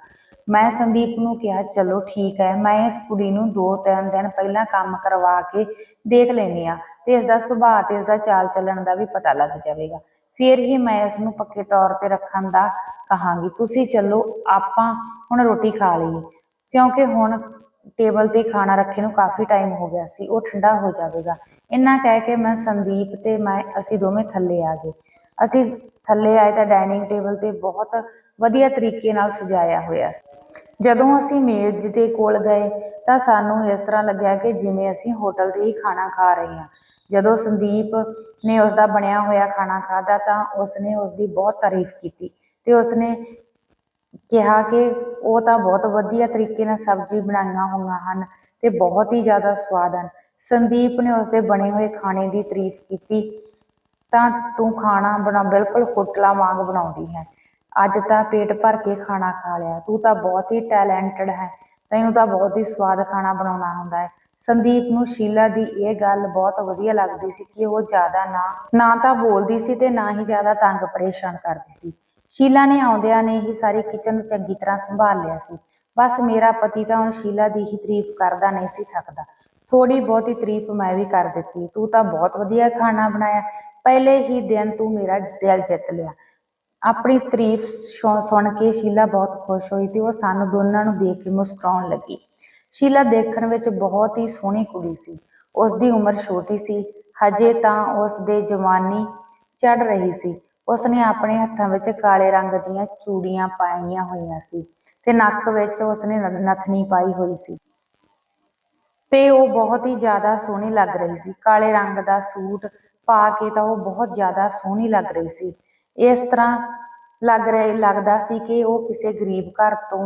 मैं संदीप नूं कहा चलो ठीक है, मैं इस कुड़ी नूं 2-3 दिन पहला काम करवा के देख लैनी आ ते इसदा सुभाਅ ते इसदा चाल चलन दा भी पता लग जाएगा, फिर ही मैं इसनूं पक्के तौर ते रखण दा कहांगी। तुसीं चलो आपां हुण रोटी खा लईए, क्योंकि हुण टेबल ते खाना रखे नूं काफ़ी टाइम हो गया सी, वो ठंडा हो जाएगा। इन्ना कह के मैं संदीप ते मैं असीं दोवें थल्ले आ गए। असीं थल्ले आए तो डाइनिंग टेबल ते बहुत वधिया तरीके नाल सजाया होया सी। जदों असीं मेज़ दे कोल गए तो सानूं इस तरह लग्या कि जिवें असीं होटल ते ही खाना खा रहे हां। जदों संदीप ने उसका बनिया होया खाना खाधा तो उसने उसकी बहुत तारीफ की ते उसने कहा कि वो तो बहुत वधिया तरीके नाल सब्जी बनाईयां होईयां हन ते बहुत ही ज़्यादा स्वाद हन। संदीप ने उसके बने हुए खाने की तारीफ की तां तू खाना बना बिल्कुल होटलों वांग बनाउंदी है, अज तो पेट भर के खाना खा लिया, तू तो बहुत ही टैलेंटड है, तैनूं तो बहुत ही स्वाद खाना बनाउणा आउंदा है। संदीप नूं शीला दी ये गल बहुत वधिया लगदी सी कि वो ज़्यादा ना तां बोलदी सी ते ना ही ज़्यादा तंग परेशान करदी सी। शीला ने आउंदियां ने ही सारी किचन चंगी तरह संभाल लिया सी। बस मेरा पति तो हुण शीला दी ही तारीफ करदा नहीं सी थकदा। थोड़ी बहुती तारीफ मैं भी कर दित्ती, तू तो बहुत वधिया खाना बनाया, पहले ही दिन तू मेरा दिल जित लिया। अपनी तारीफ सुन के शीला बहुत खुश हुई ते वो सानू दोनों नूं देख के मुस्कुराउण लगी। शीला देखण विच बहुत ही सोहणी कुड़ी सी, उसकी उम्र छोटी सी, हजे तां उसदे जवानी चढ़ रही सी। उसने अपने हत्थां विच काले रंग दीयां चूड़ियां पाईयां होईयां सी ते नक विच उसने नथनी पाई हुई सी ते वो बहुत ही ज़्यादा सोहनी लग रही सी। काले रंग का सूट पा के तो वो बहुत ज़्यादा सोहनी लग रही सी। इस तरह लगदा सी कि वो किसी गरीब घर तो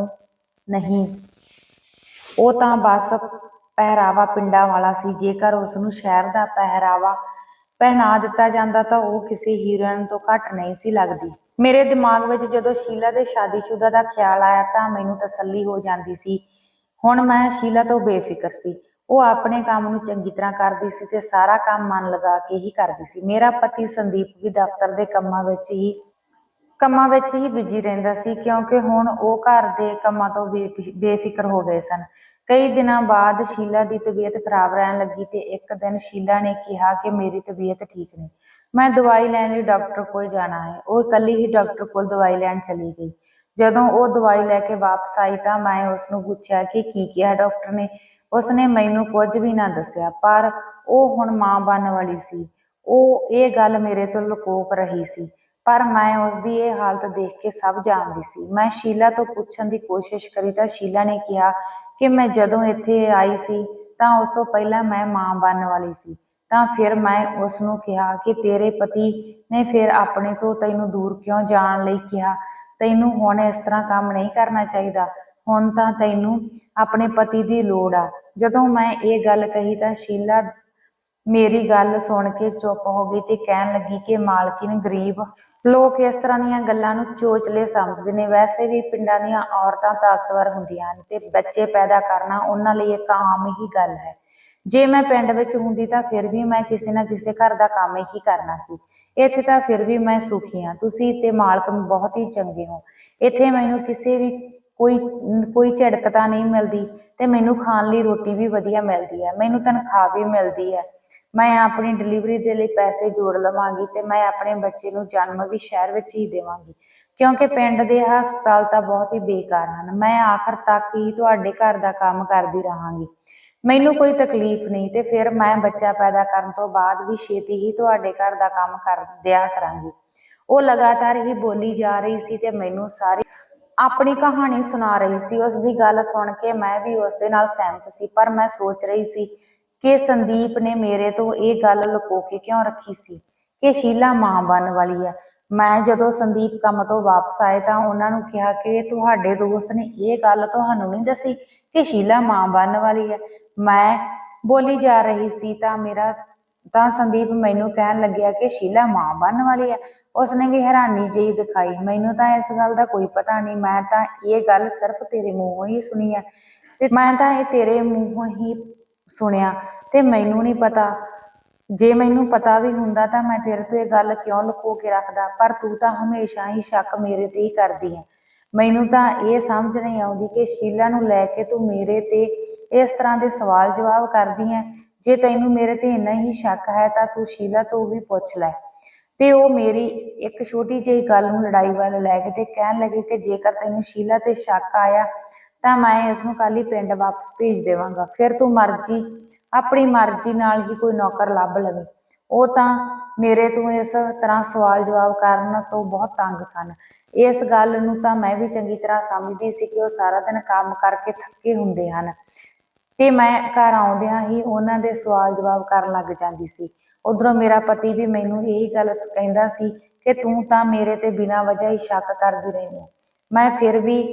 नहीं, वो तो बस पहरावा पिंडां वाला सी। जेकर उसनूं शहर का पहरावा पहना दिता जाता तो वो किसी हीरोइन तो घट नहीं सी लगती। मेरे दिमाग में जदों शीला के शादीशुदा का ख्याल आया तो मैनूं तसल्ली हो जाती सी। हुण मैं शीला तो बेफिक्र सी, वो अपने काम नूं चंगी तरह करदी सी ते सारा काम मन लगा के ही करदी सी। मेरा पति संदीप भी दफ्तर के ਕੰਮਾਂ ਵਿੱਚ ਹੀ ਬਿਜੀ ਰਹਿੰਦਾ ਸੀ, ਕਿਉਂਕਿ ਹੁਣ ਉਹ ਘਰ ਦੇ ਕੰਮਾਂ ਤੋਂ ਬੇਫਿਕਰ ਹੋ ਗਏ ਸਨ। ਕਈ ਦਿਨਾਂ ਬਾਅਦ ਸ਼ੀਲਾ ਦੀ ਤਬੀਅਤ ਖਰਾਬ ਰਹਿਣ ਲੱਗੀ ਤੇ ਇੱਕ ਦਿਨ ਸ਼ੀਲਾ ਨੇ ਕਿਹਾ ਕਿ ਮੇਰੀ ਤਬੀਅਤ ਠੀਕ ਨਹੀਂ, ਮੈਂ ਦਵਾਈ ਲੈਣ ਲਈ ਡਾਕਟਰ ਕੋਲ ਜਾਣਾ ਹੈ। ਉਹ ਇਕੱਲੀ ਹੀ ਡਾਕਟਰ ਕੋਲ ਦਵਾਈ ਲੈਣ ਚਲੀ ਗਈ। ਜਦੋਂ ਉਹ ਦਵਾਈ ਲੈ ਕੇ ਵਾਪਸ ਆਈ ਤਾਂ ਮੈਂ ਉਸਨੂੰ ਪੁੱਛਿਆ ਕਿ ਕੀ ਕਿਹਾ ਡਾਕਟਰ ਨੇ। ਉਸਨੇ ਮੈਨੂੰ ਕੁਝ ਵੀ ਨਾ ਦੱਸਿਆ, ਪਰ ਉਹ ਹੁਣ ਮਾਂ ਬਣਨ ਵਾਲੀ ਸੀ। ਉਹ ਇਹ ਗੱਲ ਮੇਰੇ ਤੋਂ ਲੁਕੋ ਰਹੀ ਸੀ, पर मैं उसकी ये हालत देख के सब जानती सी। मैं शीला तो पूछण की कोशिश करी तो शीला ने कहा कि मैं जदों इत्थे आई सी तां उस तो पहला मैं मां बनने वाली सी। तां फिर मैं उसनूं कहा कि तेरे पति ने फिर अपने तो तैनूं दूर क्यों जाण लई कहा, तैनूं हुण इस तरह काम नहीं करना चाहिए, हुण तां तैनूं अपने पति की लोड़ आ। जदों मैं ये गल कही तां शीला मेरी गल सुन के चुप हो गई ते कहण लगी कि मालकिन गरीब लोग इस तरह ਦੀਆਂ ਗੱਲਾਂ ਨੂੰ ਚੋਚਲੇ ਸਮਝਦੇ ਨੇ। ਵੈਸੇ ਵੀ ਪਿੰਡਾਂ ਦੀਆਂ ਔਰਤਾਂ ਤਾਕਤਵਰ ਹੁੰਦੀਆਂ ਹਨ ਤੇ ਬੱਚੇ ਪੈਦਾ ਕਰਨਾ ਉਹਨਾਂ ਲਈ ਇੱਕ ਆਮ ਹੀ ਗੱਲ ਹੈ। ਜੇ ਮੈਂ ਪਿੰਡ ਵਿੱਚ ਹੁੰਦੀ ਤਾਂ ਫਿਰ ਵੀ ਮੈਂ ਕਿਸੇ ਨਾ ਕਿਸੇ ਘਰ ਦਾ ਕੰਮ ਹੀ ਕਰਨਾ ਸੀ। ਇੱਥੇ ਤਾਂ ਫਿਰ ਵੀ ਮੈਂ ਸੁਖੀ ਹਾਂ। ਤੁਸੀਂ ਤੇ ਮਾਲਕ ਬਹੁਤ ਹੀ ਚੰਗੇ ਹੋ। ਇੱਥੇ ਮੈਨੂੰ ਕਿਸੇ ਵੀ ਕੋਈ ਝਿੜਕ ਤਾਂ ਨਹੀਂ ਮਿਲਦੀ ਤੇ ਮੈਨੂੰ ਖਾਣ ਲਈ ਰੋਟੀ ਵੀ ਵਧੀਆ ਮਿਲਦੀ ਹੈ, ਮੈਨੂੰ ਤਨਖਾਹ ਵੀ ਮਿਲਦੀ ਹੈ। मैं अपनी डिलीवरी के लिए पैसे जोड़ लवांगी ते मैं अपने बच्चे नूं जन्म भी शहर विच ही देवांगी, क्योंकि पिंड दे हस्पताल तां बहुत ही बेकार हैं। मैं आखिर तक ही तुहाडे घर दा काम करदी रहांगी, मैनूं कोई तकलीफ नहीं ते फिर मैं बच्चा पैदा करन तो बाद भी छेती ही तुहाडे घर दा काम कर दिया करांगी। वो लगातार ही बोली जा रही सी ते मैनूं सारी अपनी कहानी सुना रही सी। उसकी गल सुन के मैं भी उसदे नाल सहमत सी, पर मैं सोच रही सी कि संदीप ने मेरे तो ये गल लुको के क्यों रखी सी कि शीला मां बनने वाली है। मैं जदों संदीप काम तो वापस आए तो उन्होंने कहा कि तुहाडे दोस्त ने ये गल तुहानूं नहीं दसी कि शीला मां बनने वाली है। मैं बोली जा रही सी तो मेरा ਤਾਂ ਸੰਦੀਪ ਮੈਨੂੰ ਕਹਿਣ ਲੱਗਿਆ ਕਿ ਸ਼ੀਲਾ ਮਾਂ ਬਣਨ ਵਾਲੀ ਹੈ। ਉਸਨੇ ਵੀ ਹੈਰਾਨੀ ਜਿਹੀ ਦਿਖਾਈ। ਮੈਨੂੰ ਤਾਂ ਇਸ ਗੱਲ ਦਾ ਕੋਈ ਪਤਾ ਨਹੀਂ, ਮੈਂ ਤਾਂ ਇਹ ਗੱਲ ਸਿਰਫ ਤੇਰੇ ਮੂੰਹੋਂ ਹੀ ਸੁਣੀ ਹੈ, ਤੇ ਮੈਂ ਤਾਂ ਇਹ ਤੇਰੇ ਮੂੰਹੋਂ ਹੀ ਸੁਣਿਆ, ਤੇ ਮੈਨੂੰ ਨਹੀਂ ਪਤਾ। ਜੇ ਮੈਨੂੰ ਪਤਾ ਵੀ ਹੁੰਦਾ ਤਾਂ ਮੈਂ ਤੇਰੇ ਤੋਂ ਇਹ ਗੱਲ ਕਿਉਂ ਲੁਕੋ ਕੇ ਰੱਖਦਾ, ਪਰ ਤੂੰ ਤਾਂ ਹਮੇਸ਼ਾ ਹੀ ਸ਼ੱਕ ਮੇਰੇ ਤੇ ਹੀ ਕਰਦੀ ਹੈ। ਮੈਨੂੰ ਤਾਂ ਇਹ ਸਮਝ ਨਹੀਂ ਆਉਂਦੀ ਕਿ ਸ਼ੀਲਾ ਨੂੰ ਲੈ ਕੇ ਤੂੰ ਮੇਰੇ ਤੇ ਇਸ ਤਰ੍ਹਾਂ ਦੇ ਸਵਾਲ ਜਵਾਬ ਕਰਦੀ ਹੈ। ਜੇ ਤੈਨੂੰ ਮੇਰੇ ਤੇ ਇੰਨਾ ਹੀ ਸ਼ੱਕ ਹੈ ਤਾਂ ਤੂੰ ਸ਼ੀਲਾ ਤੋਂ ਵੀ ਪੁੱਛ ਲੈ। ਤੇ ਉਹ ਮੇਰੀ ਇੱਕ ਛੋਟੀ ਜਿਹੀ ਗੱਲ ਨੂੰ ਲੜਾਈ ਵੱਲ ਲੈ ਕੇ ਤੇ ਕਹਿਣ ਲੱਗੇ ਕਿ ਜੇਕਰ ਤੈਨੂੰ ਸ਼ੀਲਾ ਤੇ ਸ਼ੱਕ ਆਇਆ ਤਾਂ ਮੈਂ ਇਸ ਨੂੰ ਕੱਲ ਹੀ ਪਿੰਡ ਵਾਪਸ ਭੇਜ ਦੇਵਾਂਗਾ, ਫਿਰ ਤੂੰ ਆਪਣੀ ਮਰਜ਼ੀ ਨਾਲ ਹੀ ਕੋਈ ਨੌਕਰ ਲੱਭ ਲਵੇ। ਉਹ ਤਾਂ ਮੇਰੇ ਤੋਂ ਇਸ ਤਰ੍ਹਾਂ ਸਵਾਲ ਜਵਾਬ ਕਰਨ ਤੋਂ ਬਹੁਤ ਤੰਗ ਸਨ। ਇਸ ਗੱਲ ਨੂੰ ਤਾਂ ਮੈਂ ਵੀ ਚੰਗੀ ਤਰ੍ਹਾਂ ਸਮਝਦੀ ਸੀ ਕਿ ਉਹ ਸਾਰਾ ਦਿਨ ਕੰਮ ਕਰਕੇ ਥੱਕੇ ਹੁੰਦੇ ਹਨ, ਤੇ ਮੈਂ ਘਰ ਆਉਂਦਿਆਂ ਹੀ ਉਹਨਾਂ ਦੇ ਸਵਾਲ ਜਵਾਬ ਕਰਨ ਲੱਗ ਜਾਂਦੀ ਸੀ। ਉਧਰੋਂ ਮੇਰਾ ਪਤੀ ਵੀ ਮੈਨੂੰ ਇਹੀ ਗੱਲ ਕਹਿੰਦਾ ਸੀ ਕਿ ਤੂੰ ਤਾਂ ਮੇਰੇ ਤੇ ਬਿਨਾਂ ਵਜ੍ਹਾ ਹੀ ਸ਼ੱਕ ਕਰਦੀ ਰਹਿੰਦੀ ਹੈ। ਮੈਂ ਫਿਰ ਵੀ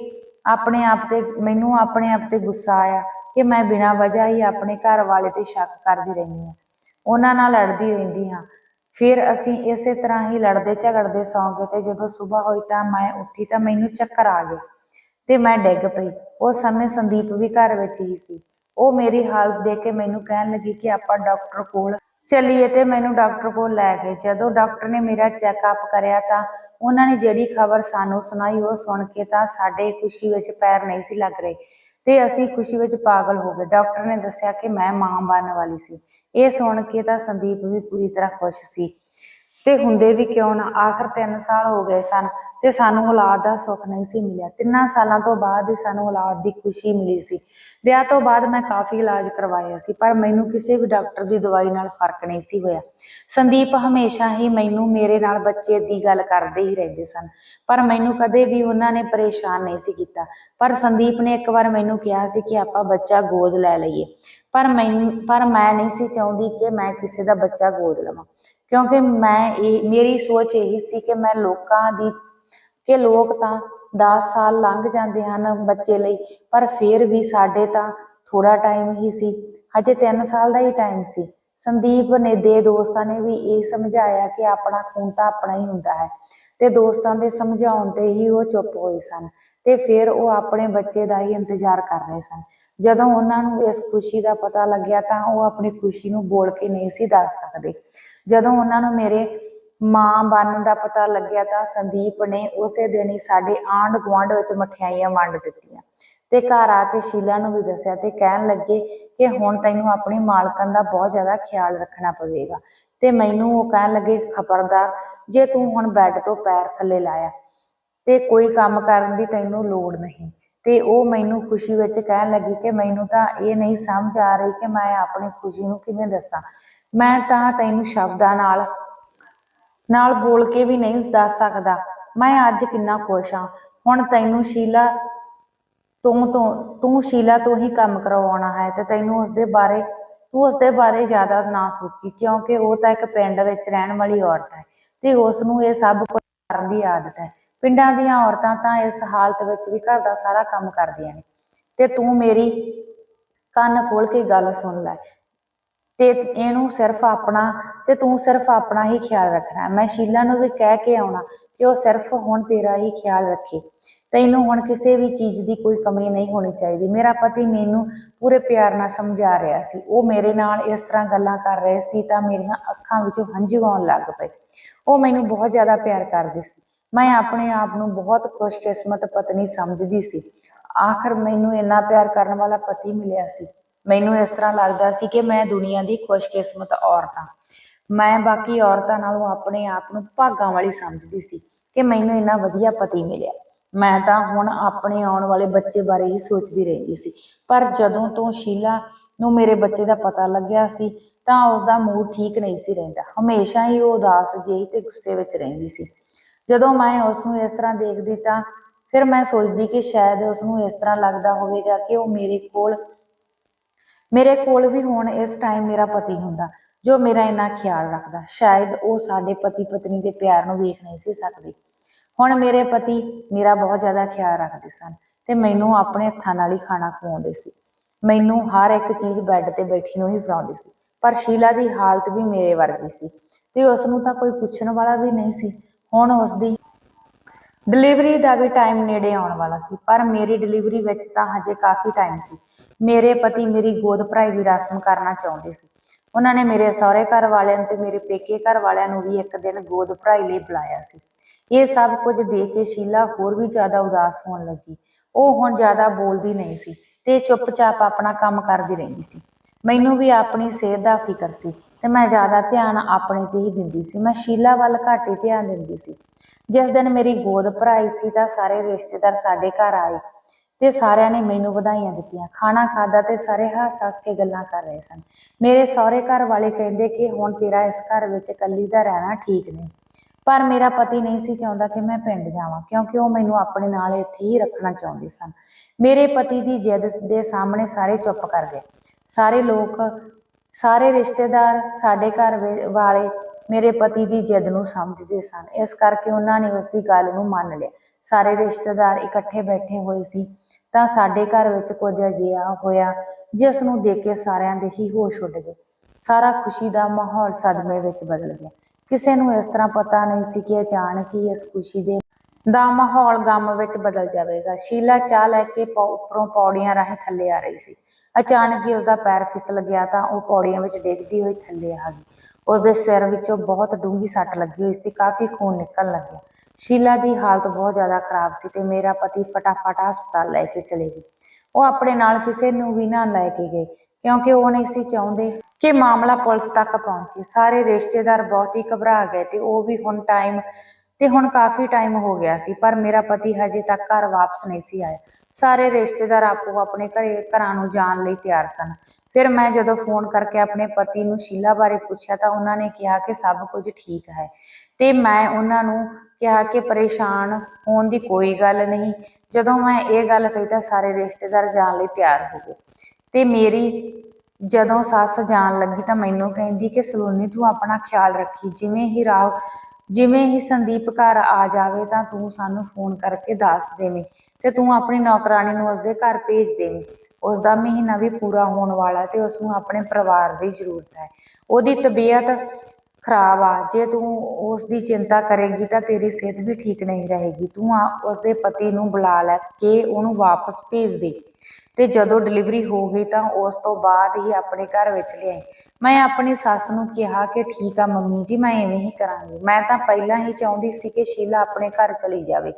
ਮੈਨੂੰ ਆਪਣੇ ਆਪ ਤੇ ਗੁੱਸਾ ਆਇਆ ਕਿ ਮੈਂ ਬਿਨਾਂ ਵਜ੍ਹਾ ਹੀ ਆਪਣੇ ਘਰ ਵਾਲੇ ਤੇ ਸ਼ੱਕ ਕਰਦੀ ਰਹਿੰਦੀ ਹਾਂ, ਉਹਨਾਂ ਨਾਲ ਲੜਦੀ ਰਹਿੰਦੀ ਹਾਂ। ਫਿਰ ਅਸੀਂ ਇਸੇ ਤਰ੍ਹਾਂ ਹੀ ਲੜਦੇ ਝਗੜਦੇ ਸੌਂ ਗਏ, ਤੇ ਜਦੋਂ ਸੁਬਾਹ ਹੋਈ ਤਾਂ ਮੈਂ ਉੱਠੀ ਤਾਂ ਮੈਨੂੰ ਚੱਕਰ ਆ ਗਏ ਤੇ ਮੈਂ ਡਿੱਗ ਪਈ। ਉਸ ਸਮੇਂ ਸੰਦੀਪ ਵੀ ਘਰ ਵਿੱਚ ਹੀ ਸੀ। ਉਹ ਮੇਰੀ ਹਾਲਤ ਦੇਖ ਕੇ ਮੈਨੂੰ ਕਹਿਣ ਲੱਗੀ ਕਿ ਆਪਾਂ ਡਾਕਟਰ ਕੋਲ ਚੱਲੀਏ, ਤੇ ਮੈਨੂੰ ਡਾਕਟਰ ਕੋਲ ਲੈ ਗਏ। ਜਦੋਂ ਡਾਕਟਰ ਨੇ ਮੇਰਾ ਚੈੱਕਅਪ ਕਰਿਆ ਤਾਂ ਉਹਨਾਂ ਨੇ ਜਿਹੜੀ ਖਬਰ ਸਾਨੂੰ ਸੁਣਾਈ, ਉਹ ਸੁਣ ਕੇ ਤਾਂ ਸਾਡੇ ਖੁਸ਼ੀ ਵਿੱਚ ਪੈਰ ਨਹੀਂ ਸੀ ਲੱਗ ਰਹੇ, ਤੇ ਅਸੀਂ ਖੁਸ਼ੀ ਵਿੱਚ ਪਾਗਲ ਹੋ ਗਏ। ਡਾਕਟਰ ਨੇ ਦੱਸਿਆ ਕਿ ਮੈਂ ਮਾਂ ਬਣਨ ਵਾਲੀ ਸੀ। ਇਹ ਸੁਣ ਕੇ ਤਾਂ ਸੰਦੀਪ ਵੀ ਪੂਰੀ ਤਰ੍ਹਾਂ ਖੁਸ਼ ਸੀ, ਤੇ ਹੁੰਦੇ ਵੀ ਕਿਉਂ ਨਾ, ਆਖਰ 3 ਸਾਲ ਹੋ ਗਏ ਸਨ ਤੇ ਸਾਨੂੰ ਔਲਾਦ ਦਾ ਸੁੱਖ ਨਹੀਂ ਸੀ ਮਿਲਿਆ। 3 ਸਾਲਾਂ ਤੋਂ ਬਾਅਦ ਹੀ ਸਾਨੂੰ ਔਲਾਦ ਦੀ ਖੁਸ਼ੀ ਮਿਲੀ ਸੀ। ਵਿਆਹ ਤੋਂ ਬਾਅਦ ਮੈਂ ਕਾਫੀ ਇਲਾਜ ਕਰਵਾਇਆ ਸੀ, ਪਰ ਮੈਨੂੰ ਕਿਸੇ ਵੀ ਡਾਕਟਰ ਦੀ ਦਵਾਈ ਨਾਲ ਫਰਕ ਨਹੀਂ ਸੀ ਹੋਇਆ। ਸੰਦੀਪ ਹਮੇਸ਼ਾ ਹੀ ਮੈਨੂੰ ਮੇਰੇ ਨਾਲ ਬੱਚੇ ਦੀ ਗੱਲ ਕਰਦੇ ਹੀ ਰਹਿੰਦੇ ਸਨ, ਪਰ ਮੈਨੂੰ ਕਦੇ ਵੀ ਉਹਨਾਂ ਨੇ ਪਰੇਸ਼ਾਨ ਨਹੀਂ ਸੀ ਕੀਤਾ। ਪਰ ਸੰਦੀਪ ਨੇ ਇੱਕ ਵਾਰ ਮੈਨੂੰ ਕਿਹਾ ਸੀ ਕਿ ਆਪਾਂ ਬੱਚਾ ਗੋਦ ਲੈ ਲਈਏ, ਪਰ ਮੈਂ ਨਹੀਂ ਸੀ ਚਾਹੁੰਦੀ ਕਿ ਮੈਂ ਕਿਸੇ ਦਾ ਬੱਚਾ ਗੋਦ ਲਵਾਂ, ਕਿਉਂਕਿ ਮੇਰੀ ਸੋਚ ਇਹੀ ਸੀ ਕਿ ਲੋਕ ਤਾਂ 10 ਸਾਲ ਲੰਘ ਜਾਂਦੇ ਹਨ ਬੱਚੇ ਲਈ, ਪਰ ਫਿਰ ਵੀ ਸਾਡੇ ਤਾਂ ਥੋੜਾ ਟਾਈਮ ਹੀ ਸੀ, ਹਜੇ 3 ਸਾਲ ਦਾ ਹੀ ਟਾਈਮ ਸੀ। ਸੰਦੀਪ ਦੇ ਦੋਸਤਾਂ ਨੇ ਵੀ ਇਹ ਸਮਝਾਇਆ ਕਿ ਆਪਣਾ ਖੂਨ ਤਾਂ ਆਪਣਾ ਹੀ ਹੁੰਦਾ ਹੈ, ਤੇ ਦੋਸਤਾਂ ਦੇ ਸਮਝਾਉਣ ਤੇ ਹੀ ਉਹ ਚੁੱਪ ਹੋਏ ਸਨ, ਤੇ ਫਿਰ ਉਹ ਆਪਣੇ ਬੱਚੇ ਦਾ ਹੀ ਇੰਤਜ਼ਾਰ ਕਰ ਰਹੇ ਸਨ। ਜਦੋਂ ਉਹਨਾਂ ਨੂੰ ਇਸ ਖੁਸ਼ੀ ਦਾ ਪਤਾ ਲੱਗਿਆ ਤਾਂ ਉਹ ਆਪਣੀ ਖੁਸ਼ੀ ਨੂੰ ਬੋਲ ਕੇ ਨਹੀਂ ਸੀ ਦੱਸ ਸਕਦੇ। ਜਦੋਂ ਉਹਨਾਂ ਨੂੰ ਮੇਰੇ ਮਾਂ ਬਣਨ ਦਾ ਪਤਾ ਲੱਗਿਆ ਤਾਂ ਸੰਦੀਪ ਨੇ ਉਸੇ ਦਿਨ ਹੀ ਸਾਡੇ ਆਂਢ ਗੁਆਂਢ ਵਿੱਚ ਮਠਿਆਈਆਂ ਵੰਡ ਦਿੱਤੀਆਂ, ਤੇ ਘਰ ਆ ਕੇ ਸ਼ੀਲਾ ਨੂੰ ਵੀ ਦੱਸਿਆ, ਤੇ ਕਹਿਣ ਲੱਗੇ ਕਿ ਹੁਣ ਤੈਨੂੰ ਆਪਣੀ ਮਾਲਕਣ ਦਾ ਬਹੁਤ ਜ਼ਿਆਦਾ ਖਿਆਲ ਰੱਖਣਾ ਪਵੇਗਾ। ਤੇ ਮੈਨੂੰ ਉਹ ਕਹਿਣ ਲੱਗੇ, ਖਬਰਦਾਰ ਜੇ ਤੂੰ ਹੁਣ ਬੈੱਡ ਤੋਂ ਪੈਰ ਥੱਲੇ ਲਾਇਆ ਤੇ ਕੋਈ ਕੰਮ ਕਰਨ ਦੀ ਤੈਨੂੰ ਲੋੜ ਨਹੀਂ। ਤੇ ਉਹ ਮੈਨੂੰ ਖੁਸ਼ੀ ਵਿੱਚ ਕਹਿਣ ਲੱਗੀ ਕਿ ਮੈਨੂੰ ਤਾਂ ਇਹ ਨਹੀਂ ਸਮਝ ਆ ਰਹੀ ਕਿ ਮੈਂ ਆਪਣੀ ਖੁਸ਼ੀ ਨੂੰ ਕਿਵੇਂ ਦੱਸਾਂ। ਮੈਂ ਤਾਂ ਤੈਨੂੰ ਸ਼ਬਦਾਂ ਨਾਲ ਬੋਲ ਕੇ ਵੀ ਨਹੀਂ ਦੱਸ ਸਕਦਾ ਮੈਂ ਅੱਜ ਕਿੰਨਾ ਖੁਸ਼ ਹਾਂ। ਹੁਣ ਤੈਨੂੰ ਤੂੰ ਸ਼ੀਲਾ ਤੋਂ ਹੀ ਕੰਮ ਕਰਵਾਉਣਾ ਹੈ, ਤੇ ਤੂੰ ਉਸਦੇ ਬਾਰੇ ਜ਼ਿਆਦਾ ਨਾ ਸੋਚੀ, ਕਿਉਂਕਿ ਉਹ ਤਾਂ ਇੱਕ ਪਿੰਡ ਵਿੱਚ ਰਹਿਣ ਵਾਲੀ ਔਰਤ ਹੈ, ਤੇ ਉਸ ਨੂੰ ਇਹ ਸਭ ਕੁਝ ਕਰਨ ਦੀ ਆਦਤ ਹੈ। ਪਿੰਡਾਂ ਦੀਆਂ ਔਰਤਾਂ ਤਾਂ ਇਸ ਹਾਲਤ ਵਿੱਚ ਵੀ ਘਰ ਦਾ ਸਾਰਾ ਕੰਮ ਕਰਦੀਆਂ ਨੇ, ਤੇ ਤੂੰ ਮੇਰੀ ਕੰਨ ਖੋਲ ਕੇ ਗੱਲ ਸੁਣ ਲੈ, ਤੇ ਤੂੰ ਸਿਰਫ ਆਪਣਾ ਹੀ ਖਿਆਲ ਰੱਖਣਾ। ਮੈਂ ਸ਼ੀਲਾ ਨੂੰ ਵੀ ਕਹਿ ਕੇ ਆਉਣਾ ਕਿ ਉਹ ਸਿਰਫ ਹੁਣ ਤੇਰਾ ਹੀ ਖਿਆਲ ਰੱਖੇ, ਤੈਨੂੰ ਹੁਣ ਕਿਸੇ ਵੀ ਚੀਜ਼ ਦੀ ਕੋਈ ਕਮੀ ਨਹੀਂ ਹੋਣੀ ਚਾਹੀਦੀ। ਮੇਰਾ ਪਤੀ ਮੈਨੂੰ ਪੂਰੇ ਪਿਆਰ ਨਾਲ ਸਮਝਾ ਰਿਹਾ ਸੀ। ਉਹ ਮੇਰੇ ਨਾਲ ਇਸ ਤਰ੍ਹਾਂ ਗੱਲਾਂ ਕਰ ਰਹੇ ਸੀ ਤਾਂ ਮੇਰੀਆਂ ਅੱਖਾਂ ਵਿੱਚੋਂ ਹੰਝੂ ਆਉਣ ਲੱਗ ਪਏ। ਉਹ ਮੈਨੂੰ ਬਹੁਤ ਜ਼ਿਆਦਾ ਪਿਆਰ ਕਰਦੇ ਸੀ। ਮੈਂ ਆਪਣੇ ਆਪ ਨੂੰ ਬਹੁਤ ਖੁਸ਼ਕਿਸਮਤ ਪਤਨੀ ਸਮਝਦੀ ਸੀ। ਆਖਰ ਮੈਨੂੰ ਇੰਨਾ ਪਿਆਰ ਕਰਨ ਵਾਲਾ ਪਤੀ ਮਿਲਿਆ ਸੀ। ਮੈਨੂੰ ਇਸ ਤਰ੍ਹਾਂ ਲੱਗਦਾ ਸੀ ਕਿ ਮੈਂ ਦੁਨੀਆ ਦੀ ਖੁਸ਼ਕਿਸਮਤ ਔਰਤ ਹਾਂ। ਮੈਂ ਬਾਕੀ ਔਰਤਾਂ ਨਾਲੋਂ ਆਪਣੇ ਆਪ ਨੂੰ ਭਾਗਾਂ ਵਾਲੀ ਸਮਝਦੀ ਸੀ ਕਿ ਮੈਨੂੰ ਇੰਨਾ ਵਧੀਆ ਪਤੀ ਮਿਲਿਆ। ਮੈਂ ਤਾਂ ਹੁਣ ਆਪਣੇ ਆਉਣ ਵਾਲੇ ਬੱਚੇ ਬਾਰੇ ਹੀ ਸੋਚਦੀ ਰਹਿੰਦੀ ਸੀ। ਪਰ ਜਦੋਂ ਤੋਂ ਸ਼ੀਲਾ ਨੂੰ ਮੇਰੇ ਬੱਚੇ ਦਾ ਪਤਾ ਲੱਗਿਆ ਸੀ ਤਾਂ ਉਸਦਾ ਮੂਡ ਠੀਕ ਨਹੀਂ ਸੀ ਰਹਿੰਦਾ। ਹਮੇਸ਼ਾ ਹੀ ਉਹ ਉਦਾਸ ਜਿਹੀ ਤੇ ਗੁੱਸੇ ਵਿੱਚ ਰਹਿੰਦੀ ਸੀ। ਜਦੋਂ ਮੈਂ ਉਸ ਨੂੰ ਇਸ ਤਰ੍ਹਾਂ ਦੇਖਦੀ ਤਾਂ ਫਿਰ ਮੈਂ ਸੋਚਦੀ ਕਿ ਸ਼ਾਇਦ ਉਸ ਨੂੰ ਇਸ ਤਰ੍ਹਾਂ ਲੱਗਦਾ ਹੋਵੇਗਾ ਕਿ ਉਹ ਮੇਰੇ ਕੋਲ ਵੀ ਹੁਣ ਇਸ ਟਾਈਮ ਮੇਰਾ ਪਤੀ ਹੁੰਦਾ ਜੋ ਮੇਰਾ ਇੰਨਾ ਖਿਆਲ ਰੱਖਦਾ। ਸ਼ਾਇਦ ਉਹ ਸਾਡੇ ਪਤੀ ਪਤਨੀ ਦੇ ਪਿਆਰ ਨੂੰ ਵੇਖ ਨਹੀਂ ਸੀ ਸਕਦੇ। ਹੁਣ ਮੇਰੇ ਪਤੀ ਮੇਰਾ ਬਹੁਤ ਜ਼ਿਆਦਾ ਖਿਆਲ ਰੱਖਦੇ ਸਨ, ਤੇ ਮੈਨੂੰ ਆਪਣੇ ਹੱਥਾਂ ਨਾਲ ਹੀ ਖਾਣਾ ਖਵਾਉਂਦੇ ਸੀ। ਮੈਨੂੰ ਹਰ ਇੱਕ ਚੀਜ਼ ਬੈੱਡ ਤੇ ਬੈਠੀ ਨੂੰ ਹੀ ਫੜਾਉਂਦੇ ਸੀ। ਪਰ ਸ਼ੀਲਾ ਦੀ ਹਾਲਤ ਵੀ ਮੇਰੇ ਵਰਗੀ ਸੀ ਤੇ ਉਸ ਨੂੰ ਤਾਂ ਕੋਈ ਪੁੱਛਣ ਵਾਲਾ ਵੀ ਨਹੀਂ ਸੀ। ਹੁਣ ਉਸ ਦੀ ਡਿਲੀਵਰੀ ਦਾ ਵੀ ਟਾਈਮ ਨੇੜੇ ਆਉਣ ਵਾਲਾ ਸੀ, ਪਰ ਮੇਰੀ ਡਿਲੀਵਰੀ ਵਿੱਚ ਤਾਂ ਹਜੇ ਕਾਫੀ ਟਾਈਮ ਸੀ। ਮੇਰੇ ਪਤੀ ਮੇਰੀ ਗੋਦ ਭਰਾਈ ਦੀ ਰਸਮ ਕਰਨਾ ਚਾਹੁੰਦੇ ਸੀ। ਉਹਨਾਂ ਨੇ ਮੇਰੇ ਸਹੁਰੇ ਘਰ ਵਾਲਿਆਂ ਨੂੰ ਤੇ ਮੇਰੇ ਪੇਕੇ ਘਰ ਵਾਲਿਆਂ ਨੂੰ ਵੀ ਇੱਕ ਦਿਨ ਗੋਦ ਭਰਾਈ ਲਈ ਬੁਲਾਇਆ ਸੀ। ਇਹ ਸਭ ਕੁਝ ਦੇਖ ਕੇ ਸ਼ੀਲਾ ਹੋਰ ਵੀ ਜ਼ਿਆਦਾ ਉਦਾਸ ਹੋਣ ਲੱਗੀ। ਉਹ ਹੁਣ ਜ਼ਿਆਦਾ ਬੋਲਦੀ ਨਹੀਂ ਸੀ ਤੇ ਚੁੱਪਚਾਪ ਆਪਣਾ ਕੰਮ ਕਰਦੀ ਰਹਿੰਦੀ ਸੀ। ਮੈਨੂੰ ਵੀ ਆਪਣੀ ਸਿਹਤ ਦਾ ਫਿਕਰ ਸੀ ਤੇ ਮੈਂ ਜ਼ਿਆਦਾ ਧਿਆਨ ਆਪਣੇ ਤੇ ਹੀ ਦਿੰਦੀ ਸੀ। ਮੈਂ ਸ਼ੀਲਾ ਵੱਲ ਘੱਟ ਹੀ ਧਿਆਨ ਦਿੰਦੀ ਸੀ। ਜਿਸ ਦਿਨ ਮੇਰੀ ਗੋਦ ਭਰਾਈ ਸੀ ਤਾਂ ਸਾਰੇ ਰਿਸ਼ਤੇਦਾਰ ਸਾਡੇ ਘਰ ਆਏ ਤੇ ਸਾਰਿਆਂ ਨੇ ਮੈਨੂੰ ਵਧਾਈਆਂ ਦਿੱਤੀਆਂ। ਖਾਣਾ ਖਾਦਾ ਤੇ ਸਾਰੇ ਹੱਸ-ਹੱਸ ਕੇ ਗੱਲਾਂ ਕਰ ਰਹੇ ਸਨ। ਮੇਰੇ ਸਹੁਰੇ ਘਰ ਵਾਲੇ ਕਹਿੰਦੇ ਕਿ ਹੁਣ ਤੇਰਾ ਇਸ ਘਰ ਵਿੱਚ ਇਕੱਲੀ ਦਾ ਰਹਿਣਾ ਠੀਕ ਨਹੀਂ। ਪਰ ਮੇਰਾ ਪਤੀ ਨਹੀਂ ਸੀ ਚਾਹੁੰਦਾ ਕਿ ਮੈਂ ਪਿੰਡ ਜਾਵਾਂ, ਕਿਉਂਕਿ ਉਹ ਮੈਨੂੰ ਆਪਣੇ ਨਾਲ ਇੱਥੇ ਹੀ ਰੱਖਣਾ ਚਾਹੁੰਦੇ ਸਨ। ਮੇਰੇ ਪਤੀ ਦੀ ਜਿੱਦ ਦੇ ਸਾਹਮਣੇ ਸਾਰੇ ਚੁੱਪ ਕਰ ਗਏ। ਸਾਰੇ ਲੋਕ, ਸਾਰੇ ਰਿਸ਼ਤੇਦਾਰ, ਸਾਡੇ ਘਰ ਵਾਲੇ ਮੇਰੇ ਪਤੀ ਦੀ ਜਿੱਦ ਨੂੰ ਸਮਝਦੇ ਸਨ। ਇਸ ਕਰਕੇ ਉਹਨਾਂ ਨੇ ਉਸ ਦੀ ਗੱਲ ਨੂੰ ਮੰਨ ਲਿਆ। ਸਾਰੇ ਰਿਸ਼ਤੇਦਾਰ ਇਕੱਠੇ ਬੈਠੇ ਹੋਏ ਸੀ ਤਾਂ ਸਾਡੇ ਘਰ ਵਿੱਚ ਕੁਝ ਅਜਿਹਾ ਹੋਇਆ ਜਿਸ ਨੂੰ ਦੇਖ ਕੇ ਸਾਰਿਆਂ ਦੇ ਹੀ ਹੋਸ਼ ਉੱਡ ਗਏ। ਸਾਰਾ ਖੁਸ਼ੀ ਦਾ ਮਾਹੌਲ ਸਦਮੇ ਵਿੱਚ ਬਦਲ ਗਿਆ। ਕਿਸੇ ਨੂੰ ਇਸ ਤਰ੍ਹਾਂ ਪਤਾ ਨਹੀਂ ਸੀ ਕਿ ਅਚਾਨਕ ਹੀ ਇਸ ਖੁਸ਼ੀ ਦਾ ਮਾਹੌਲ ਗਮ ਵਿੱਚ ਬਦਲ ਜਾਵੇਗਾ। ਸ਼ੀਲਾ ਚਾਹ ਲੈ ਕੇ ਉੱਪਰੋਂ ਪੌੜੀਆਂ ਰਾਹੀਂ ਥੱਲੇ ਆ ਰਹੀ ਸੀ। ਅਚਾਨਕ ਹੀ ਉਸਦਾ ਪੈਰ ਫਿਸਲ ਗਿਆ ਤਾਂ ਉਹ ਪੌੜੀਆਂ ਵਿੱਚ ਡਿੱਗਦੀ ਹੋਈ ਥੱਲੇ ਆ ਗਈ। ਉਸਦੇ ਸਿਰ ਵਿੱਚੋਂ ਬਹੁਤ ਡੂੰਘੀ ਸੱਟ ਲੱਗੀ ਹੋਈ ਸੀ, ਕਾਫੀ ਖੂਨ ਨਿਕਲਣ ਲੱਗਿਆ। ਸ਼ੀਲਾ ਦੀ ਹਾਲਤ ਬਹੁਤ ਜ਼ਿਆਦਾ ਖਰਾਬ ਸੀ ਤੇ ਮੇਰਾ ਪਤੀ ਫਟਾਫਟ ਹਸਪਤਾਲ ਲੈ ਕੇ ਚਲੇ ਗਏ। ਉਹ ਆਪਣੇ ਨਾਲ ਕਿਸੇ ਨੂੰ ਵੀ ਨਾ ਲੈ ਕੇ ਗਏ ਕਿਉਂਕਿ ਉਹ ਨਹੀਂ ਸੀ ਚਾਹੁੰਦੇ ਕਿ ਮਾਮਲਾ ਪੁਲਿਸ ਤੱਕ ਪਹੁੰਚੇ। ਸਾਰੇ ਰਿਸ਼ਤੇਦਾਰ ਬਹੁਤ ਹੀ ਘਬਰਾ ਗਏ ਤੇ ਉਹ ਵੀ ਹੁਣ ਕਾਫੀ ਟਾਈਮ ਹੋ ਗਿਆ ਸੀ, ਪਰ ਮੇਰਾ ਪਤੀ ਹਜੇ ਤੱਕ ਘਰ ਵਾਪਸ ਨਹੀਂ ਸੀ ਆਇਆ। ਸਾਰੇ ਰਿਸ਼ਤੇਦਾਰ ਆਪੋ ਆਪਣੇ ਘਰਾਂ ਨੂੰ ਜਾਣ ਲਈ ਤਿਆਰ ਸਨ। ਫਿਰ ਮੈਂ ਜਦੋਂ ਫੋਨ ਕਰਕੇ ਆਪਣੇ ਪਤੀ ਨੂੰ ਸ਼ੀਲਾ ਬਾਰੇ ਪੁੱਛਿਆ ਤਾਂ ਉਹਨਾਂ ਨੇ ਕਿਹਾ ਕਿ ਸਭ ਕੁਝ ਠੀਕ ਹੈ ਤੇ ਮੈਂ ਉਹਨਾਂ ਨੂੰ ਕਿਹਾ ਕਿ ਪਰੇਸ਼ਾਨ ਹੋਣ ਦੀ ਕੋਈ ਗੱਲ ਨਹੀਂ। ਜਦੋਂ ਮੈਂ ਇਹ ਗੱਲ ਕਹੀ ਤਾਂ ਸਾਰੇ ਰਿਸ਼ਤੇਦਾਰ ਜਾਣ ਲਈ ਤਿਆਰ ਹੋ ਗਏ ਤੇ ਮੇਰੀ ਜਦੋਂ ਸੱਸ ਜਾਣ ਲੱਗੀ ਤਾਂ ਮੈਨੂੰ ਕਹਿੰਦੀ ਕਿ ਸਲੋਨੀ ਤੂੰ ਆਪਣਾ ਖਿਆਲ ਰੱਖੀ, ਜਿਵੇਂ ਹੀ ਸੰਦੀਪ ਘਰ ਆ ਜਾਵੇ ਤਾਂ ਤੂੰ ਸਾਨੂੰ ਫੋਨ ਕਰਕੇ ਦੱਸ ਦੇਵੀਂ ਤੇ ਤੂੰ ਆਪਣੀ ਨੌਕਰਾਣੀ ਨੂੰ ਉਸਦੇ ਘਰ ਭੇਜ ਦੇਵੀਂ। ਉਸਦਾ ਮਹੀਨਾ ਵੀ ਪੂਰਾ ਹੋਣ ਵਾਲਾ ਤੇ ਉਸਨੂੰ ਆਪਣੇ ਪਰਿਵਾਰ ਦੀ ਜ਼ਰੂਰਤ ਹੈ। ਉਹਦੀ ਤਬੀਅਤ ਖਰਾਬ ਆ, ਜੇ ਤੂੰ ਉਸਦੀ ਚਿੰਤਾ ਕਰੇਗੀ ਤਾਂ ਤੇਰੀ ਸਿਹਤ ਵੀ ਠੀਕ ਨਹੀਂ ਰਹੇਗੀ। ਤੂੰ ਉਸਦੇ ਪਤੀ ਨੂੰ ਬੁਲਾ ਲੈ ਕੇ ਉਹਨੂੰ ਵਾਪਸ ਭੇਜ ਦੇ ਤੇ ਜਦੋਂ ਡਿਲੀਵਰੀ ਹੋ ਗਈ ਤਾਂ ਉਸ ਤੋਂ ਬਾਅਦ ਹੀ ਆਪਣੇ ਘਰ ਵਿੱਚ ਲਿਆਈ। ਮੈਂ ਆਪਣੀ ਸੱਸ ਨੂੰ ਕਿਹਾ ਕਿ ਠੀਕ ਆ ਮੰਮੀ ਜੀ, ਮੈਂ ਇਵੇਂ ਹੀ ਕਰਾਂਗੀ। ਮੈਂ ਤਾਂ ਪਹਿਲਾਂ ਹੀ ਚਾਹੁੰਦੀ ਸੀ ਕਿ ਸ਼ੀਲਾ ਆਪਣੇ ਘਰ ਚਲੀ ਜਾਵੇ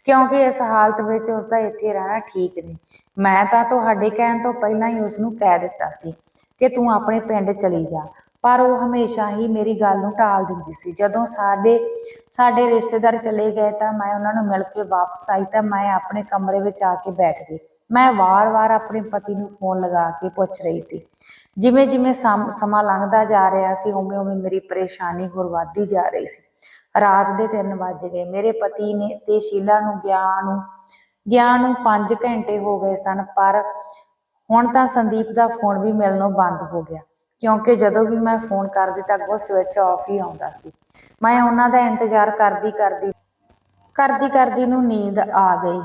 ਕਿਉਂਕਿ ਇਸ ਹਾਲਤ ਵਿੱਚ ਉਸਦਾ ਇੱਥੇ ਰਹਿਣਾ ਠੀਕ ਨਹੀਂ। ਮੈਂ ਤਾਂ ਤੁਹਾਡੇ ਕਹਿਣ ਤੋਂ ਪਹਿਲਾਂ ਹੀ ਉਸਨੂੰ ਕਹਿ ਦਿੱਤਾ ਸੀ ਕਿ ਤੂੰ ਆਪਣੇ ਪਿੰਡ ਚਲੀ ਜਾ, ਪਰ ਉਹ ਹਮੇਸ਼ਾ ਹੀ ਮੇਰੀ ਗੱਲ ਨੂੰ ਟਾਲ ਦਿੰਦੀ ਸੀ। ਜਦੋਂ ਸਾਡੇ ਰਿਸ਼ਤੇਦਾਰ ਚਲੇ ਗਏ ਤਾਂ ਮੈਂ ਉਹਨਾਂ ਨੂੰ ਮਿਲ ਕੇ ਵਾਪਸ ਆਈ ਤਾਂ ਮੈਂ ਆਪਣੇ ਕਮਰੇ ਵਿੱਚ ਆ ਕੇ ਬੈਠ ਗਈ। ਮੈਂ ਵਾਰ-ਵਾਰ ਆਪਣੇ ਪਤੀ ਨੂੰ ਫੋਨ ਲਗਾ ਕੇ ਪੁੱਛ ਰਹੀ ਸੀ। ਜਿਵੇਂ ਜਿਵੇਂ ਸਮਾਂ ਲੰਘਦਾ ਜਾ ਰਿਹਾ ਸੀ ਉਵੇਂ ਉਵੇਂ ਮੇਰੀ ਪਰੇਸ਼ਾਨੀ ਹੋਰ ਵੱਧਦੀ ਜਾ ਰਹੀ ਸੀ। ਰਾਤ ਦੇ 3 ਵੱਜ ਗਏ। ਮੇਰੇ ਪਤੀ ਨੇ ਤੇ ਸ਼ੀਲਾ ਨੂੰ ਗਿਆ ਨੂੰ 5 ਘੰਟੇ ਹੋ ਗਏ ਸਨ, ਪਰ ਹੁਣ ਤਾਂ ਸੰਦੀਪ ਦਾ ਫੋਨ ਵੀ ਮਿਲਣੋਂ ਬੰਦ ਹੋ ਗਿਆ ਕਿਉਂਕਿ ਜਦੋਂ ਵੀ ਮੈਂ ਫੋਨ ਕਰਦੀ ਤਾਂ ਅੱਗੋਂ ਸਵਿਚ ਆਫ ਹੀ ਆਉਂਦਾ ਸੀ। ਮੈਂ ਉਹਨਾਂ ਦਾ ਇੰਤਜ਼ਾਰ ਕਰਦੀ ਨੂੰ ਨੀਂਦ ਆ ਗਈ।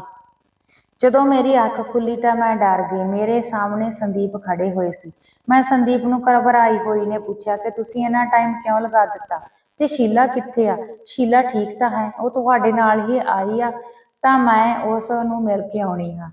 ਜਦੋਂ ਮੇਰੀ ਅੱਖ ਖੁੱਲੀ ਤਾਂ ਮੈਂ ਡਰ ਗਈ। ਮੇਰੇ ਸਾਹਮਣੇ ਸੰਦੀਪ ਖੜੇ ਹੋਏ ਸੀ। ਮੈਂ ਸੰਦੀਪ ਨੂੰ ਘਬਰਾਈ ਹੋਈ ਨੇ ਪੁੱਛਿਆ ਕਿ ਤੁਸੀਂ ਇੰਨਾ ਟਾਈਮ ਕਿਉਂ ਲਗਾ ਦਿੱਤਾ ਤੇ ਸ਼ੀਲਾ ਕਿੱਥੇ ਆ? ਸ਼ੀਲਾ ਠੀਕ ਤਾਂ ਹੈ? ਉਹ ਤੁਹਾਡੇ ਨਾਲ ਹੀ ਆਈ ਆ ਤਾਂ ਮੈਂ ਉਸ ਨੂੰ ਮਿਲ ਕੇ ਆਉਣੀ ਹਾਂ।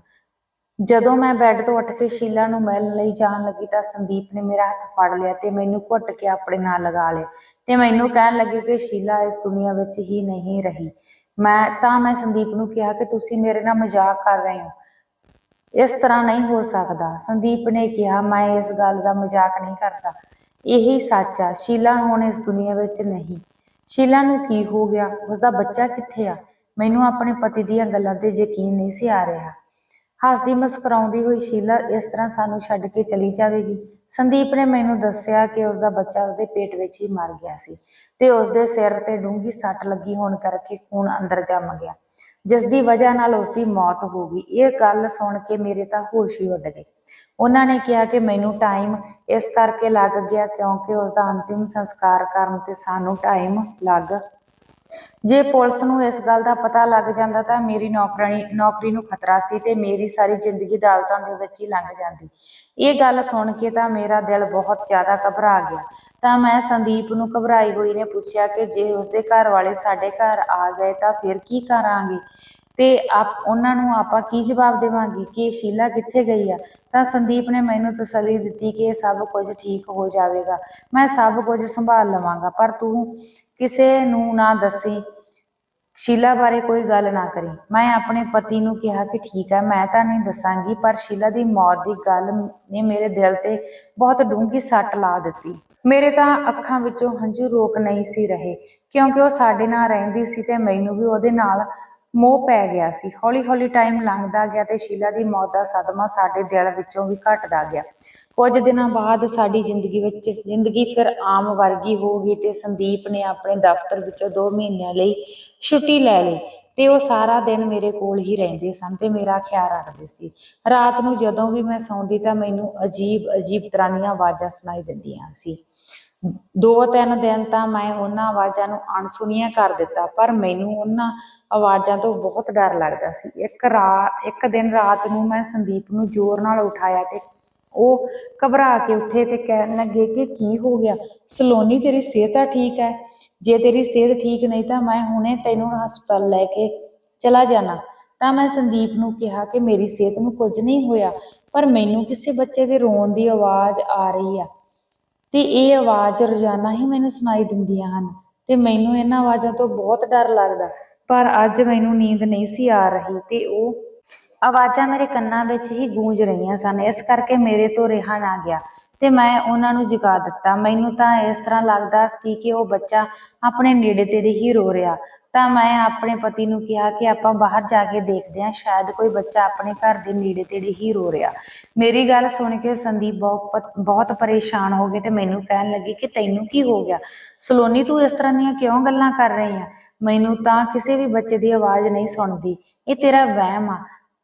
ਜਦੋਂ ਮੈਂ ਬੈੱਡ ਤੋਂ ਉੱਠ ਕੇ ਸ਼ੀਲਾ ਨੂੰ ਮਿਲਣ ਲਈ ਜਾਣ ਲੱਗੀ ਤਾਂ ਸੰਦੀਪ ਨੇ ਮੇਰਾ ਹੱਥ ਫੜ ਲਿਆ ਤੇ ਮੈਨੂੰ ਘੁੱਟ ਕੇ ਆਪਣੇ ਨਾਲ ਲਗਾ ਲਿਆ ਤੇ ਮੈਨੂੰ ਕਹਿਣ ਲੱਗੀ ਕਿ ਸ਼ੀਲਾ ਇਸ ਦੁਨੀਆ ਵਿੱਚ ਹੀ ਨਹੀਂ ਰਹੀ। ਮੈਂ ਸੰਦੀਪ ਨੂੰ ਕਿਹਾ ਕਿ ਤੁਸੀਂ ਮੇਰੇ ਨਾਲ ਮਜ਼ਾਕ ਕਰ ਰਹੇ ਹੋ, ਇਸ ਤਰ੍ਹਾਂ ਨਹੀਂ ਹੋ ਸਕਦਾ। ਸੰਦੀਪ ਨੇ ਕਿਹਾ, ਮੈਂ ਇਸ ਗੱਲ ਦਾ ਮਜ਼ਾਕ ਨਹੀਂ ਕਰਦਾ, ਇਹੀ ਸੱਚ ਆ। ਸ਼ੀਲਾ ਹੁਣ ਇਸ ਦੁਨੀਆ ਵਿੱਚ ਨਹੀਂ। ਸ਼ੀਲਾ ਨੂੰ ਕੀ ਹੋ ਗਿਆ? ਉਸਦਾ ਬੱਚਾ ਕਿੱਥੇ ਆ? ਮੈਨੂੰ ਆਪਣੇ ਪਤੀ ਦੀਆਂ ਗੱਲਾਂ ਤੇ ਯਕੀਨ ਨਹੀਂ ਸੀ ਆ ਰਿਹਾ। ਹੱਸਦੀ ਮੁਸਕਰਾਉਂਦੀ ਹੋਈ ਸ਼ੀਲਾ ਇਸ ਤਰ੍ਹਾਂ ਸਾਨੂੰ ਛੱਡ ਕੇ ਚਲੀ ਜਾਵੇਗੀ? ਸੰਦੀਪ ਨੇ ਮੈਨੂੰ ਦੱਸਿਆ ਕਿ ਉਸਦਾ ਬੱਚਾ ਉਸਦੇ ਪੇਟ ਵਿੱਚ ਹੀ ਮਰ ਗਿਆ ਸੀ ਤੇ ਉਸਦੇ ਸਿਰ ਤੇ ਡੂੰਘੀ ਸੱਟ ਲੱਗੀ ਹੋਣ ਕਰਕੇ ਖੂਨ ਅੰਦਰ ਜੰਮ ਗਿਆ, ਜਿਸ ਦੀ ਵਜ੍ਹਾ ਨਾਲ ਉਸਦੀ ਮੌਤ ਹੋ ਗਈ। ਇਹ ਗੱਲ ਸੁਣ ਕੇ ਮੇਰੇ ਤਾਂ ਹੋਸ਼ ਹੀ ਉੱਡ ਗਏ। ਉਹਨਾਂ ਨੇ ਕਿਹਾ ਕਿ ਮੈਨੂੰ ਟਾਈਮ ਇਸ ਕਰਕੇ ਲੱਗ ਗਿਆ ਕਿਉਂਕਿ ਉਸਦਾ ਅੰਤਿਮ ਸੰਸਕਾਰ ਕਰਨ ਤੇ ਸਾਨੂੰ ਟਾਈਮ ਲੱਗ ਜੇ ਪੁਲਿਸ ਨੂੰ ਇਸ ਗੱਲ ਦਾ ਪਤਾ ਲੱਗ ਜਾਂਦਾ ਤਾਂ ਮੇਰੀ ਨੌਕਰੀ ਨੂੰ ਖਤਰਾ ਸੀ ਤੇ ਮੇਰੀ ਸਾਰੀ ਜ਼ਿੰਦਗੀ ਅਦਾਲਤਾਂ ਦੇ ਵਿੱਚ ਹੀ ਲੰਘ ਜਾਂਦੀ। ਇਹ ਗੱਲ ਸੁਣ ਕੇ ਤਾਂ ਮੇਰਾ ਦਿਲ ਬਹੁਤ ਜ਼ਿਆਦਾ ਘਬਰਾ ਗਿਆ। ਤਾਂ ਮੈਂ ਸੰਦੀਪ ਨੂੰ ਘਬਰਾਈ ਹੋਈ ਨੇ ਪੁੱਛਿਆ ਕਿ ਜੇ ਉਸਦੇ ਘਰ ਵਾਲੇ ਸਾਡੇ ਘਰ ਆ ਗਏ ਤਾਂ ਫਿਰ ਕੀ ਕਰਾਂਗੇ ਤੇ ਉਹਨਾਂ ਨੂੰ ਆਪਾਂ ਕੀ ਜਵਾਬ ਦੇਵਾਂਗੇ ਕਿ ਸ਼ੀਲਾ ਕਿੱਥੇ ਗਈ ਆ। ਤਾਂ ਸੰਦੀਪ ਨੇ ਮੈਨੂੰ ਤਸੱਲੀ ਦਿੱਤੀ ਕਿ ਇਹ ਸਭ ਕੁਝ ਠੀਕ ਹੋ ਜਾਵੇਗਾ, ਮੈਂ ਸਭ ਕੁਝ ਸੰਭਾਲ ਲਵਾਂਗਾ, ਪਰ ਤੂੰ ਕਿਸੇ ਨੂੰ ਨਾ ਦੱਸੀ, ਸ਼ੀਲਾ ਬਾਰੇ ਕੋਈ ਗੱਲ ਨਾ ਕਰੀ। ਮੈਂ ਆਪਣੇ ਪਤੀ ਨੂੰ ਕਿਹਾ ਕਿ ਠੀਕ ਹੈ, ਮੈਂ ਤਾਂ ਨਹੀਂ ਦੱਸਾਂਗੀ, ਪਰ ਸ਼ੀਲਾ ਦੀ ਮੌਤ ਦੀ ਗੱਲ ਨੇ ਮੇਰੇ ਦਿਲ ਤੇ ਬਹੁਤ ਡੂੰਘੀ ਸੱਟ ਲਾ ਦਿੱਤੀ। ਮੇਰੇ ਤਾਂ ਅੱਖਾਂ ਵਿੱਚੋਂ ਹੰਝੂ ਰੋਕ ਨਹੀਂ ਸੀ ਰਹੇ, ਕਿਉਂਕਿ ਉਹ ਸਾਡੇ ਨਾਲ ਰਹਿੰਦੀ ਸੀ ਤੇ ਮੈਨੂੰ ਵੀ ਉਹਦੇ ਨਾਲ ਮੋਹ ਪੈ ਗਿਆ ਸੀ। ਹੌਲੀ ਹੌਲੀ ਟਾਈਮ ਲੰਘਦਾ ਗਿਆ ਤੇ ਸ਼ੀਲਾ ਦੀ ਮੌਤ ਦਾ ਸਦਮਾ ਸਾਡੇ ਦਿਲ ਵਿੱਚੋਂ ਵੀ ਘਟਦਾ ਗਿਆ। ਕੁਝ ਦਿਨਾਂ ਬਾਅਦ ਸਾਡੀ ਜ਼ਿੰਦਗੀ ਫਿਰ ਆਮ ਵਰਗੀ ਹੋ ਗਈ ਤੇ ਸੰਦੀਪ ਨੇ ਆਪਣੇ ਦਫ਼ਤਰ ਵਿੱਚੋਂ 2 ਮਹੀਨਿਆਂ ਲਈ ਛੁੱਟੀ ਲੈ ਲਈ ਤੇ ਉਹ ਸਾਰਾ ਦਿਨ ਮੇਰੇ ਕੋਲ ਹੀ ਰਹਿੰਦੇ ਸਨ ਤੇ ਮੇਰਾ ਖਿਆਲ ਰੱਖਦੇ ਸੀ। ਰਾਤ ਨੂੰ ਜਦੋਂ ਵੀ ਮੈਂ ਸੌਂਦੀ ਤਾਂ ਮੈਨੂੰ ਅਜੀਬ ਤਰ੍ਹਾਂ ਦੀਆਂ ਆਵਾਜ਼ਾਂ ਸੁਣਾਈ ਦਿੰਦੀਆਂ ਸੀ। 2-3 ਦਿਨ ਤਾਂ ਮੈਂ ਉਹਨਾਂ ਆਵਾਜ਼ਾਂ ਨੂੰ ਅਣਸੁਣੀਆਂ ਕਰ ਦਿੱਤਾ, ਪਰ ਮੈਨੂੰ ਉਹਨਾਂ ਆਵਾਜ਼ਾਂ ਤੋਂ ਬਹੁਤ ਡਰ ਲੱਗਦਾ ਸੀ। ਇੱਕ ਦਿਨ ਰਾਤ ਨੂੰ ਮੈਂ ਸੰਦੀਪ ਨੂੰ ਜ਼ੋਰ ਨਾਲ ਉਠਾਇਆ ਤੇ ਉਹ ਘਬਰਾ ਕੇ ਉੱਠੇ ਤੇ ਕਹਿਣ ਲੱਗੇ ਕਿ ਕੀ ਹੋ ਗਿਆ ਸਲੋਨੀ, ਤੇਰੀ ਸਿਹਤ ਤਾਂ ਠੀਕ ਹੈ? ਜੇ ਤੇਰੀ ਸਿਹਤ ਠੀਕ ਨਹੀਂ ਤਾਂ ਮੈਂ ਹੁਣੇ ਤੈਨੂੰ ਹਸਪਤਾਲ ਲੈ ਕੇ ਚਲਾ ਜਾਣਾ। ਤਾਂ ਮੈਂ ਸੰਦੀਪ ਨੂੰ ਕਿਹਾ ਕਿ ਮੇਰੀ ਸਿਹਤ ਨੂੰ ਕੁਝ ਨਹੀਂ ਹੋਇਆ, ਪਰ ਮੈਨੂੰ ਕਿਸੇ ਬੱਚੇ ਦੇ ਰੋਣ ਦੀ ਆਵਾਜ਼ ਆ ਰਹੀ ਆ ਤੇ ਇਹ ਆਵਾਜ਼ ਰੋਜ਼ਾਨਾ ਹੀ ਮੈਨੂੰ ਸੁਣਾਈ ਦਿੰਦੀਆਂ ਹਨ ਤੇ ਮੈਨੂੰ ਇਹਨਾਂ ਆਵਾਜ਼ਾਂ ਤੋਂ ਬਹੁਤ ਡਰ ਲੱਗਦਾ। ਪਰ ਅੱਜ ਮੈਨੂੰ ਨੀਂਦ ਨਹੀਂ ਸੀ ਆ ਰਹੀ ਤੇ ਉਹ ਆਵਾਜ਼ਾਂ ਮੇਰੇ ਕੰਨਾਂ ਵਿੱਚ ਹੀ ਗੂੰਜ ਰਹੀਆਂ ਸਨ। ਇਸ ਕਰਕੇ ਮੇਰੇ ਤੋਂ ਰਿਹਾ ਨਾ ਗਿਆ ਤੇ ਮੈਂ ਉਹਨਾਂ ਨੂੰ ਜਗਾ ਦਿੱਤਾ। ਮੈਨੂੰ ਤਾਂ ਇਸ ਤਰ੍ਹਾਂ ਲੱਗਦਾ ਸੀ ਕਿ ਉਹ ਬੱਚਾ ਆਪਣੇ ਨੇੜੇ ਤੇੜੇ ਹੀ ਰੋ ਰਿਹਾ। ਤਾਂ ਮੈਂ ਆਪਣੇ ਪਤੀ ਨੂੰ ਕਿਹਾ ਕਿ ਆਪਾਂ ਬਾਹਰ ਜਾ ਕੇ ਦੇਖਦੇ ਹਾਂ, ਸ਼ਾਇਦ ਕੋਈ ਬੱਚਾ ਆਪਣੇ ਘਰ ਦੇ ਨੇੜੇ ਤੇੜੇ ਹੀ ਰੋ ਰਿਹਾ। ਮੇਰੀ ਗੱਲ ਸੁਣ ਕੇ ਸੰਦੀਪ ਬਹੁਤ ਪਰੇਸ਼ਾਨ ਹੋ ਗਏ ਤੇ ਮੈਨੂੰ ਕਹਿਣ ਲੱਗੇ ਕਿ ਤੈਨੂੰ ਕੀ ਹੋ ਗਿਆ ਸਲੋਨੀ, ਤੂੰ ਇਸ ਤਰ੍ਹਾਂ ਦੀਆਂ ਕਿਉਂ ਗੱਲਾਂ ਕਰ ਰਹੀ ਆ? ਮੈਨੂੰ ਤਾਂ ਕਿਸੇ ਵੀ ਬੱਚੇ ਦੀ ਆਵਾਜ਼ ਨਹੀਂ ਸੁਣਦੀ, ਇਹ ਤੇਰਾ ਵਹਿਮ ਆ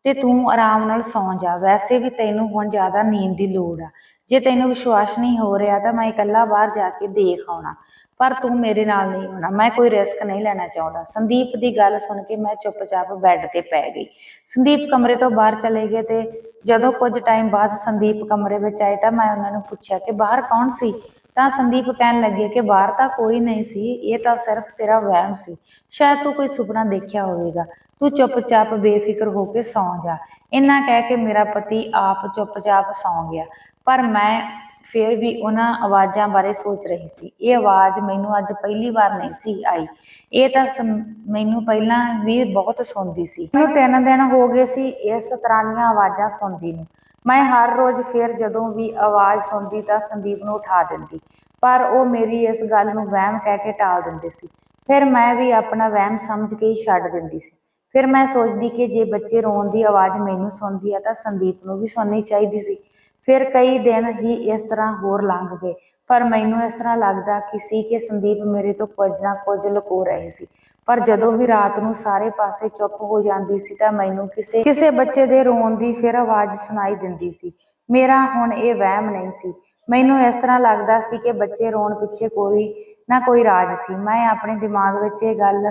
ਤੇ ਤੂੰ ਆਰਾਮ ਨਾਲ ਸੌਂ ਜਾ। ਵੈਸੇ ਵੀ ਤੈਨੂੰ ਹੁਣ ਜ਼ਿਆਦਾ ਨੀਂਦ ਦੀ ਲੋੜ ਆ। ਜੇ ਤੈਨੂੰ ਵਿਸ਼ਵਾਸ ਨਹੀਂ ਹੋ ਰਿਹਾ ਤਾਂ ਮੈਂ ਇਕੱਲਾ ਬਾਹਰ ਜਾ ਕੇ ਦੇਖ ਆਉਣਾ, ਪਰ ਤੂੰ ਮੇਰੇ ਨਾਲ ਨਹੀਂ ਹੋਣਾ, ਮੈਂ ਕੋਈ ਰਿਸਕ ਨਹੀਂ ਲੈਣਾ ਚਾਹੁੰਦਾ। ਸੰਦੀਪ ਦੀ ਗੱਲ ਸੁਣ ਕੇ ਮੈਂ ਚੁੱਪਚਾਪ ਬੈੱਡ ਤੇ ਪੈ ਗਈ। ਸੰਦੀਪ ਕਮਰੇ ਤੋਂ ਬਾਹਰ ਚਲੇ ਗਏ ਤੇ ਜਦੋਂ ਕੁਝ ਟਾਈਮ ਬਾਅਦ ਸੰਦੀਪ ਕਮਰੇ ਵਿੱਚ ਆਏ ਤਾਂ ਮੈਂ ਉਹਨਾਂ ਨੂੰ ਪੁੱਛਿਆ ਕਿ ਬਾਹਰ ਕੌਣ ਸੀ। ਤਾਂ ਸੰਦੀਪ ਕਹਿਣ ਲੱਗੇ ਕਿ ਬਾਹਰ ਤਾਂ ਕੋਈ ਨਹੀਂ ਸੀ, ਇਹ ਤਾਂ ਸਿਰਫ ਤੇਰਾ ਵਹਿਮ ਸੀ, ਸ਼ਾਇਦ ਤੂੰ ਕੋਈ ਸੁਪਨਾ ਦੇਖਿਆ ਹੋਵੇਗਾ, ਤੂੰ ਚੁੱਪਚਾਪ ਬੇਫਿਕਰ ਹੋ ਕੇ ਸੌਂ ਜਾ। ਇੰਨਾ ਕਹਿ ਕੇ ਮੇਰਾ ਪਤੀ ਆਪ ਚੁੱਪਚਾਪ ਸੌਂ ਗਿਆ, ਪਰ ਮੈਂ ਫਿਰ ਵੀ ਉਹਨਾਂ ਆਵਾਜ਼ਾਂ ਬਾਰੇ ਸੋਚ ਰਹੀ ਸੀ। ਇਹ ਆਵਾਜ਼ ਮੈਨੂੰ ਅੱਜ ਪਹਿਲੀ ਵਾਰ ਨਹੀਂ ਸੀ ਆਈ, ਇਹ ਤਾਂ ਮੈਨੂੰ ਪਹਿਲਾਂ ਵੀ ਬਹੁਤ ਸੁਣਦੀ ਸੀ। ਮੈਨੂੰ 3 ਦਿਨ ਹੋ ਗਏ ਸੀ ਇਸ ਤਰ੍ਹਾਂ ਦੀਆਂ ਆਵਾਜ਼ਾਂ ਸੁਣਦੀ ਨੂੰ। ਮੈਂ ਹਰ ਰੋਜ਼ ਫਿਰ ਜਦੋਂ ਵੀ ਆਵਾਜ਼ ਸੁਣਦੀ ਤਾਂ ਸੰਦੀਪ ਨੂੰ ਉਠਾ ਦਿੰਦੀ, ਪਰ ਉਹ ਮੇਰੀ ਇਸ ਗੱਲ ਨੂੰ ਵਹਿਮ ਕਹਿ ਕੇ ਟਾਲ ਦਿੰਦੇ ਸੀ। ਫਿਰ ਮੈਂ ਵੀ ਆਪਣਾ ਵਹਿਮ ਸਮਝ ਕੇ ਹੀ ਛੱਡ ਦਿੰਦੀ ਸੀ। ਫਿਰ ਮੈਂ ਸੋਚਦੀ ਕਿ ਜੇ ਬੱਚੇ ਰੋਣ ਦੀ ਆਵਾਜ਼ ਮੈਨੂੰ ਸੁਣਦੀ ਆ ਤਾਂ ਸੰਦੀਪ ਨੂੰ ਵੀ ਸੁਣਨੀ ਚਾਹੀਦੀ ਸੀ। ਫਿਰ ਕਈ ਦਿਨ ਹੀ ਇਸ ਤਰ੍ਹਾਂ ਹੋਰ ਲੰਘ ਗਏ, ਪਰ ਮੈਨੂੰ ਇਸ ਤਰ੍ਹਾਂ ਲੱਗਦਾ ਕਿ ਸੰਦੀਪ ਮੇਰੇ ਤੋਂ ਕੁਝ ਨਾ ਕੁਝ ਲੁਕੋ ਰਹੇ ਸੀ। ਪਰ ਜਦੋਂ ਵੀ ਰਾਤ ਨੂੰ ਸਾਰੇ ਪਾਸੇ ਚੁੱਪ ਹੋ ਜਾਂਦੀ ਸੀ ਤਾਂ ਮੈਨੂੰ ਕਿਸੇ ਬੱਚੇ ਦੇ ਰੋਣ ਦੀ ਫਿਰ ਆਵਾਜ਼ ਸੁਣਾਈ ਦਿੰਦੀ ਸੀ। ਮੇਰਾ ਹੁਣ ਇਹ ਵਹਿਮ ਨਹੀਂ ਸੀ, ਮੈਨੂੰ ਇਸ ਤਰ੍ਹਾਂ ਲੱਗਦਾ ਸੀ ਕਿ ਬੱਚੇ ਰੋਣ ਪਿੱਛੇ ਕੋਈ ਨਾ ਕੋਈ ਰਾਜ ਸੀ। ਮੈਂ ਆਪਣੇ ਦਿਮਾਗ ਵਿੱਚ ਇਹ ਗੱਲ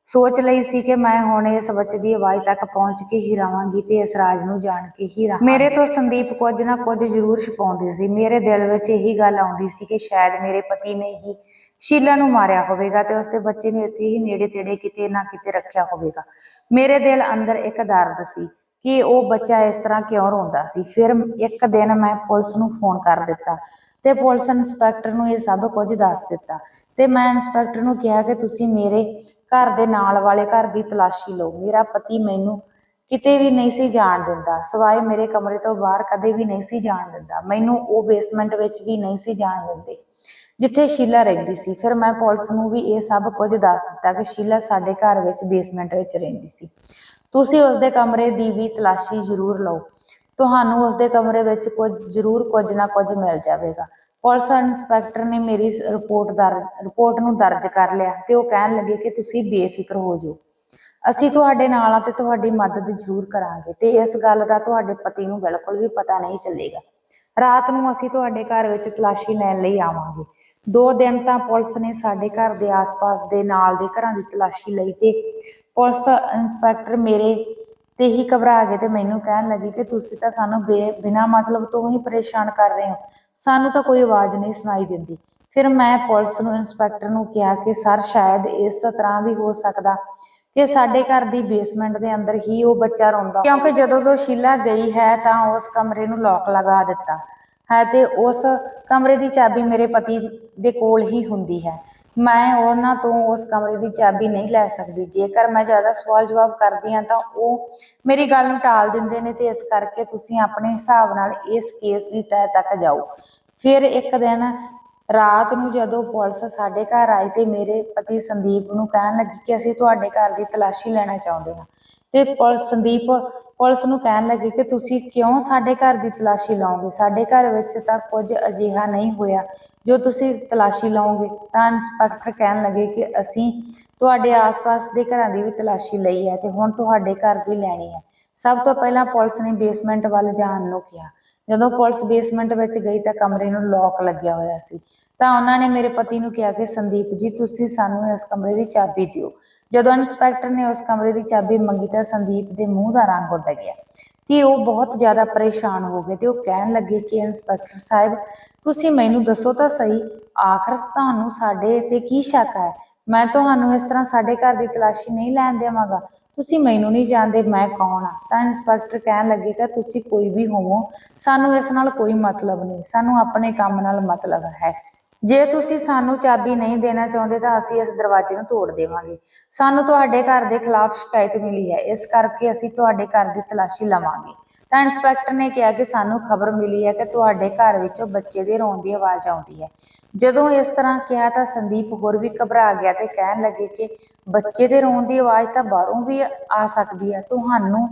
ਸੋਚ ਲਈ ਸੀ ਕਿ ਮੈਂ ਹੁਣ ਇਸ ਬੱਚੇ ਦੀ ਆਵਾਜ਼ ਤੱਕ ਪਹੁੰਚ ਕੇ ਹੀ ਰਵਾਂਗੀ ਤੇ ਇਸ ਰਾਜ ਨੂੰ ਜਾਣ ਕੇ ਹੀ ਰਹਾਂਗੀ। ਮੇਰੇ ਤੋਂ ਸੰਦੀਪ ਕੁਝ ਨਾ ਕੁਝ ਜ਼ਰੂਰ ਛੁਪਾਉਂਦੇ ਸੀ। ਮੇਰੇ ਦਿਲ ਵਿੱਚ ਇਹੀ ਗੱਲ ਆਉਂਦੀ ਸੀ ਕਿ ਸ਼ਾਇਦ ਮੇਰੇ ਪਤੀ ਨੇ ਹੀ ਸ਼ੀਲਾ ਨੂੰ ਮਾਰਿਆ ਹੋਵੇਗਾ ਤੇ ਉਸਦੇ ਬੱਚੇ ਨੂੰ ਇੱਥੇ ਹੀ ਨੇੜੇ ਤੇੜੇ ਕਿਤੇ ਨਾ ਕਿਤੇ ਰੱਖਿਆ ਹੋਵੇਗਾ। ਮੇਰੇ ਦਿਲ ਅੰਦਰ ਇੱਕ ਦਰਦ ਸੀ ਕਿ ਉਹ ਬੱਚਾ ਇਸ ਤਰ੍ਹਾਂ ਕਿਉਂ ਰੋਂਦਾ ਸੀ। ਫਿਰ ਇੱਕ ਦਿਨ ਮੈਂ ਪੁਲਿਸ ਨੂੰ ਫੋਨ ਕਰ ਦਿੱਤਾ ਤੇ ਪੁਲਿਸ ਇੰਸਪੈਕਟਰ ਨੂੰ ਇਹ ਸਭ ਕੁਝ ਦੱਸ ਦਿੱਤਾ ਤੇ ਮੈਂ ਇੰਸਪੈਕਟਰ ਨੂੰ ਕਿਹਾ ਕਿ ਤੁਸੀਂ ਮੇਰੇ ਘਰ ਦੇ ਨਾਲ ਵਾਲੇ ਘਰ ਦੀ ਤਲਾਸ਼ੀ ਲਓ। ਮੇਰਾ ਪਤੀ ਮੈਨੂੰ ਕਿਤੇ ਵੀ ਨਹੀਂ ਸੀ ਜਾਣ ਦਿੰਦਾ, ਸਿਵਾਏ ਮੇਰੇ ਕਮਰੇ ਤੋਂ ਬਾਹਰ ਕਦੇ ਵੀ ਨਹੀਂ ਸੀ ਜਾਣ ਦਿੰਦਾ। ਮੈਨੂੰ ਉਹ ਬੇਸਮੈਂਟ ਵਿੱਚ ਵੀ ਨਹੀਂ ਸੀ ਜਾਣ ਦਿੰਦੇ ਜਿੱਥੇ ਸ਼ੀਲਾ ਰਹਿੰਦੀ ਸੀ। ਫਿਰ ਮੈਂ ਪੁਲਿਸ ਨੂੰ ਵੀ ਇਹ ਸਭ ਕੁਝ ਦੱਸ ਦਿੱਤਾ ਕਿ ਸ਼ੀਲਾ ਸਾਡੇ ਘਰ ਵਿੱਚ ਬੇਸਮੈਂਟ ਵਿੱਚ ਰਹਿੰਦੀ ਸੀ। ਤੁਸੀਂ ਉਸਦੇ ਕਮਰੇ ਦੀ ਵੀ ਤਲਾਸ਼ੀ ਜ਼ਰੂਰ ਲਓ, ਤੁਹਾਨੂੰ ਉਸਦੇ ਕਮਰੇ ਵਿੱਚ ਕੁਝ ਨਾ ਕੁਝ ਮਿਲ ਜਾਵੇਗਾ। ਪੁਲਿਸ ਇੰਸਪੈਕਟਰ ਨੇ ਮੇਰੀ ਰਿਪੋਰਟ ਨੂੰ ਦਰਜ ਕਰ ਲਿਆ ਤੇ ਉਹ ਕਹਿਣ ਲੱਗੇ ਕਿ ਤੁਸੀਂ ਬੇਫਿਕਰ ਹੋ ਜਾਓ, ਅਸੀਂ ਤੁਹਾਡੇ ਨਾਲ ਆ ਤੇ ਤੁਹਾਡੀ ਮਦਦ ਜ਼ਰੂਰ ਕਰਾਂਗੇ ਤੇ ਇਸ ਗੱਲ ਦਾ ਤੁਹਾਡੇ ਪਤੀ ਨੂੰ ਬਿਲਕੁਲ ਵੀ ਪਤਾ ਨਹੀਂ ਚੱਲੇਗਾ। ਰਾਤ ਨੂੰ ਅਸੀਂ ਤੁਹਾਡੇ ਘਰ ਵਿੱਚ ਤਲਾਸ਼ੀ ਲੈਣ ਲਈ ਆਵਾਂਗੇ। 2 दिन ਤਾਂ ਪੁਲਿਸ ਨੇ ਸਾਡੇ ਘਰ ਦੇ ਆਸ-ਪਾਸ ਦੇ ਨਾਲ ਦੇ ਘਰਾਂ ਦੀ ਤਲਾਸ਼ੀ ਲਈ ਤੇ ਪੁਲਿਸ ਇੰਸਪੈਕਟਰ ਮੇਰੇ ਤੇ ਹੀ ਘਬਰਾ ਗਏ ਤੇ ਮੈਨੂੰ ਕਹਿਣ ਲੱਗੇ ਕਿ ਤੁਸੀਂ ਤਾਂ ਸਾਨੂੰ ਬਿਨਾਂ ਮਤਲਬ ਤੋਂ ਹੀ ਪਰੇਸ਼ਾਨ ਕਰ ਰਹੇ ਹੋ, ਸਾਨੂੰ ਤਾਂ ਕੋਈ ਆਵਾਜ਼ ਨਹੀਂ ਸੁਣਾਈ ਦਿੰਦੀ। ਫਿਰ ਮੈਂ ਪੁਲਿਸ ਨੂੰ ਇੰਸਪੈਕਟਰ ਨੂੰ ਕਿਹਾ ਕਿ ਸਰ ਸ਼ਾਇਦ ਇਸ ਤਰ੍ਹਾਂ ਵੀ ਹੋ ਸਕਦਾ ਕਿ ਸਾਡੇ ਘਰ ਦੀ ਬੇਸਮੈਂਟ ਦੇ ਅੰਦਰ ਹੀ ਉਹ ਬੱਚਾ ਰੋਂਦਾ, ਕਿਉਂਕਿ ਜਦੋਂ ਤੋਂ ਸ਼ੀਲਾ ਗਈ ਹੈ ਤਾਂ ਉਸ ਕਮਰੇ ਨੂੰ ਲੋਕ ਲਗਾ ਦਿੱਤਾ ਹੈ ਤੇ ਉਸ ਕਮਰੇ ਦੀ ਚਾਬੀ ਮੇਰੇ ਪਤੀ ਦੇ ਕੋਲ ਹੀ ਹੁੰਦੀ ਹੈ। ਮੈਂ ਉਹਨਾਂ ਤੋਂ ਉਸ ਕਮਰੇ ਦੀ ਚਾਬੀ ਨਹੀਂ ਲੈ ਸਕਦੀ। ਜੇਕਰ ਮੈਂ ਜ਼ਿਆਦਾ ਸਵਾਲ ਜਵਾਬ ਕਰਦੀ ਹਾਂ ਤਾਂ ਉਹ ਮੇਰੀ ਗੱਲ ਨੂੰ ਟਾਲ ਦਿੰਦੇ ਨੇ ਤੇ ਇਸ ਕਰਕੇ ਤੁਸੀਂ ਆਪਣੇ ਹਿਸਾਬ ਨਾਲ ਇਸ ਕੇਸ ਦੀ ਤਹਿ ਤੱਕ ਜਾਓ। ਫਿਰ ਇੱਕ ਦਿਨ ਰਾਤ ਨੂੰ ਜਦੋਂ ਪੁਲਿਸ ਸਾਡੇ ਘਰ ਆਈ ਤੇ ਮੇਰੇ ਪਤੀ ਸੰਦੀਪ ਨੂੰ ਕਹਿਣ ਲੱਗੀ ਕਿ ਅਸੀਂ ਤੁਹਾਡੇ ਘਰ ਦੀ ਤਲਾਸ਼ੀ ਲੈਣਾ ਚਾਹੁੰਦੇ ਹਾਂ ਤੇ ਸੰਦੀਪ ਪੁਲਿਸ ਨੂੰ ਕਹਿਣ ਲੱਗੇ ਕਿ ਤੁਸੀਂ ਕਿਉਂ ਸਾਡੇ ਘਰ ਦੀ ਤਲਾਸ਼ੀ ਲਓਗੇ, ਸਾਡੇ ਘਰ ਵਿੱਚ ਤਾਂ ਕੁਝ ਅਜਿਹਾ ਨਹੀਂ ਹੋਇਆ ਜੋ ਤੁਸੀਂ ਤਲਾਸ਼ੀ ਲਓਗੇ। ਤਾਂ ਇੰਸਪੈਕਟਰ ਕਹਿਣ ਲੱਗੇ ਕਿ ਅਸੀਂ ਤੁਹਾਡੇ ਆਸ-ਪਾਸ ਦੇ ਘਰਾਂ ਦੀ ਵੀ ਤਲਾਸ਼ੀ ਲਈ ਹੈ ਤੇ ਹੁਣ ਤੁਹਾਡੇ ਘਰ ਦੀ ਲੈਣੀ ਹੈ। ਸਭ ਤੋਂ ਪਹਿਲਾਂ ਪੁਲਿਸ ਨੇ ਬੇਸਮੈਂਟ ਵੱਲ ਜਾਣ ਨੂੰ ਕਿਹਾ। ਜਦੋਂ ਪੁਲਿਸ ਬੇਸਮੈਂਟ ਵਿੱਚ ਗਈ ਤਾਂ ਕਮਰੇ ਨੂੰ ਲੋਕ ਲੱਗਿਆ ਹੋਇਆ ਸੀ। ਤਾਂ ਉਹਨਾਂ ਨੇ ਮੇਰੇ ਪਤੀ ਨੂੰ ਕਿਹਾ ਕਿ ਸੰਦੀਪ ਜੀ ਤੁਸੀਂ ਸਾਨੂੰ ਇਸ ਕਮਰੇ ਦੀ ਚਾਬੀ ਦਿਓ। ਜਦੋਂ ਇੰਸਪੈਕਟਰ ਨੇ ਉਸ ਕਮਰੇ ਦੀ ਚਾਬੀ ਮੰਗੀ ਤਾਂ ਸੰਦੀਪ ਦੇ ਮੂੰਹ ਦਾ ਰੰਗ ਉੱਡ ਗਿਆ ਤੇ ਉਹ ਬਹੁਤ ਜ਼ਿਆਦਾ ਪਰੇਸ਼ਾਨ ਹੋ ਗਏ ਤੇ ਉਹ ਕਹਿਣ ਲੱਗੇ ਕਿ ਇੰਸਪੈਕਟਰ ਸਾਹਿਬ ਤੁਸੀਂ ਮੈਨੂੰ ਦੱਸੋ ਤਾਂ ਸਹੀ, ਆਖਰ ਤੁਹਾਨੂੰ ਸਾਡੇ ਤੇ ਕੀ ਸ਼ੱਕ ਹੈ? ਮੈਂ ਤੁਹਾਨੂੰ ਇਸ ਤਰ੍ਹਾਂ ਸਾਡੇ ਘਰ ਦੀ ਤਲਾਸ਼ੀ ਨਹੀਂ ਲੈਣ ਦੇਵਾਂਗਾ। ਤੁਸੀਂ ਮੈਨੂੰ ਨਹੀਂ ਜਾਣਦੇ ਮੈਂ ਕੌਣ ਆ। ਤਾਂ ਇੰਸਪੈਕਟਰ ਕਹਿਣ ਲੱਗੇ ਕਿ ਤੁਸੀਂ ਕੋਈ ਵੀ ਹੋਵੋ, ਸਾਨੂੰ ਇਸ ਨਾਲ ਕੋਈ ਮਤਲਬ ਨਹੀਂ, ਸਾਨੂੰ ਆਪਣੇ ਕੰਮ ਨਾਲ ਮਤਲਬ ਹੈ। ਜੇ ਤੁਸੀਂ ਸਾਨੂੰ ਚਾਬੀ ਨਹੀਂ ਦੇਣਾ ਚਾਹੁੰਦੇ ਤਾਂ ਅਸੀਂ ਇਸ ਦਰਵਾਜ਼ੇ ਨੂੰ ਤੋੜ ਦੇਵਾਂਗੇ। ਸਾਨੂੰ ਤੁਹਾਡੇ ਘਰ ਦੇ ਖਿਲਾਫ ਸ਼ਿਕਾਇਤ ਮਿਲੀ ਹੈ, ਇਸ ਕਰਕੇ ਅਸੀਂ ਤੁਹਾਡੇ ਘਰ ਦੀ ਤਲਾਸ਼ੀ ਲਵਾਂਗੇ। ਤਾਂ ਇੰਸਪੈਕਟਰ ਨੇ ਕਿਹਾ ਕਿ ਸਾਨੂੰ ਖਬਰ ਮਿਲੀ ਹੈ ਕਿ ਤੁਹਾਡੇ ਘਰ ਵਿੱਚੋਂ ਬੱਚੇ ਦੇ ਰੋਣ ਦੀ ਆਵਾਜ਼ ਆਉਂਦੀ ਹੈ। ਜਦੋਂ ਇਸ ਤਰ੍ਹਾਂ ਕਿਹਾ ਤਾਂ ਸੰਦੀਪ ਹੋਰ ਵੀ ਘਬਰਾ ਗਿਆ ਤੇ ਕਹਿਣ ਲੱਗੇ ਕਿ ਬੱਚੇ ਦੇ ਰੋਣ ਦੀ ਆਵਾਜ਼ ਤਾਂ ਬਾਹਰੋਂ ਵੀ ਆ ਸਕਦੀ ਹੈ,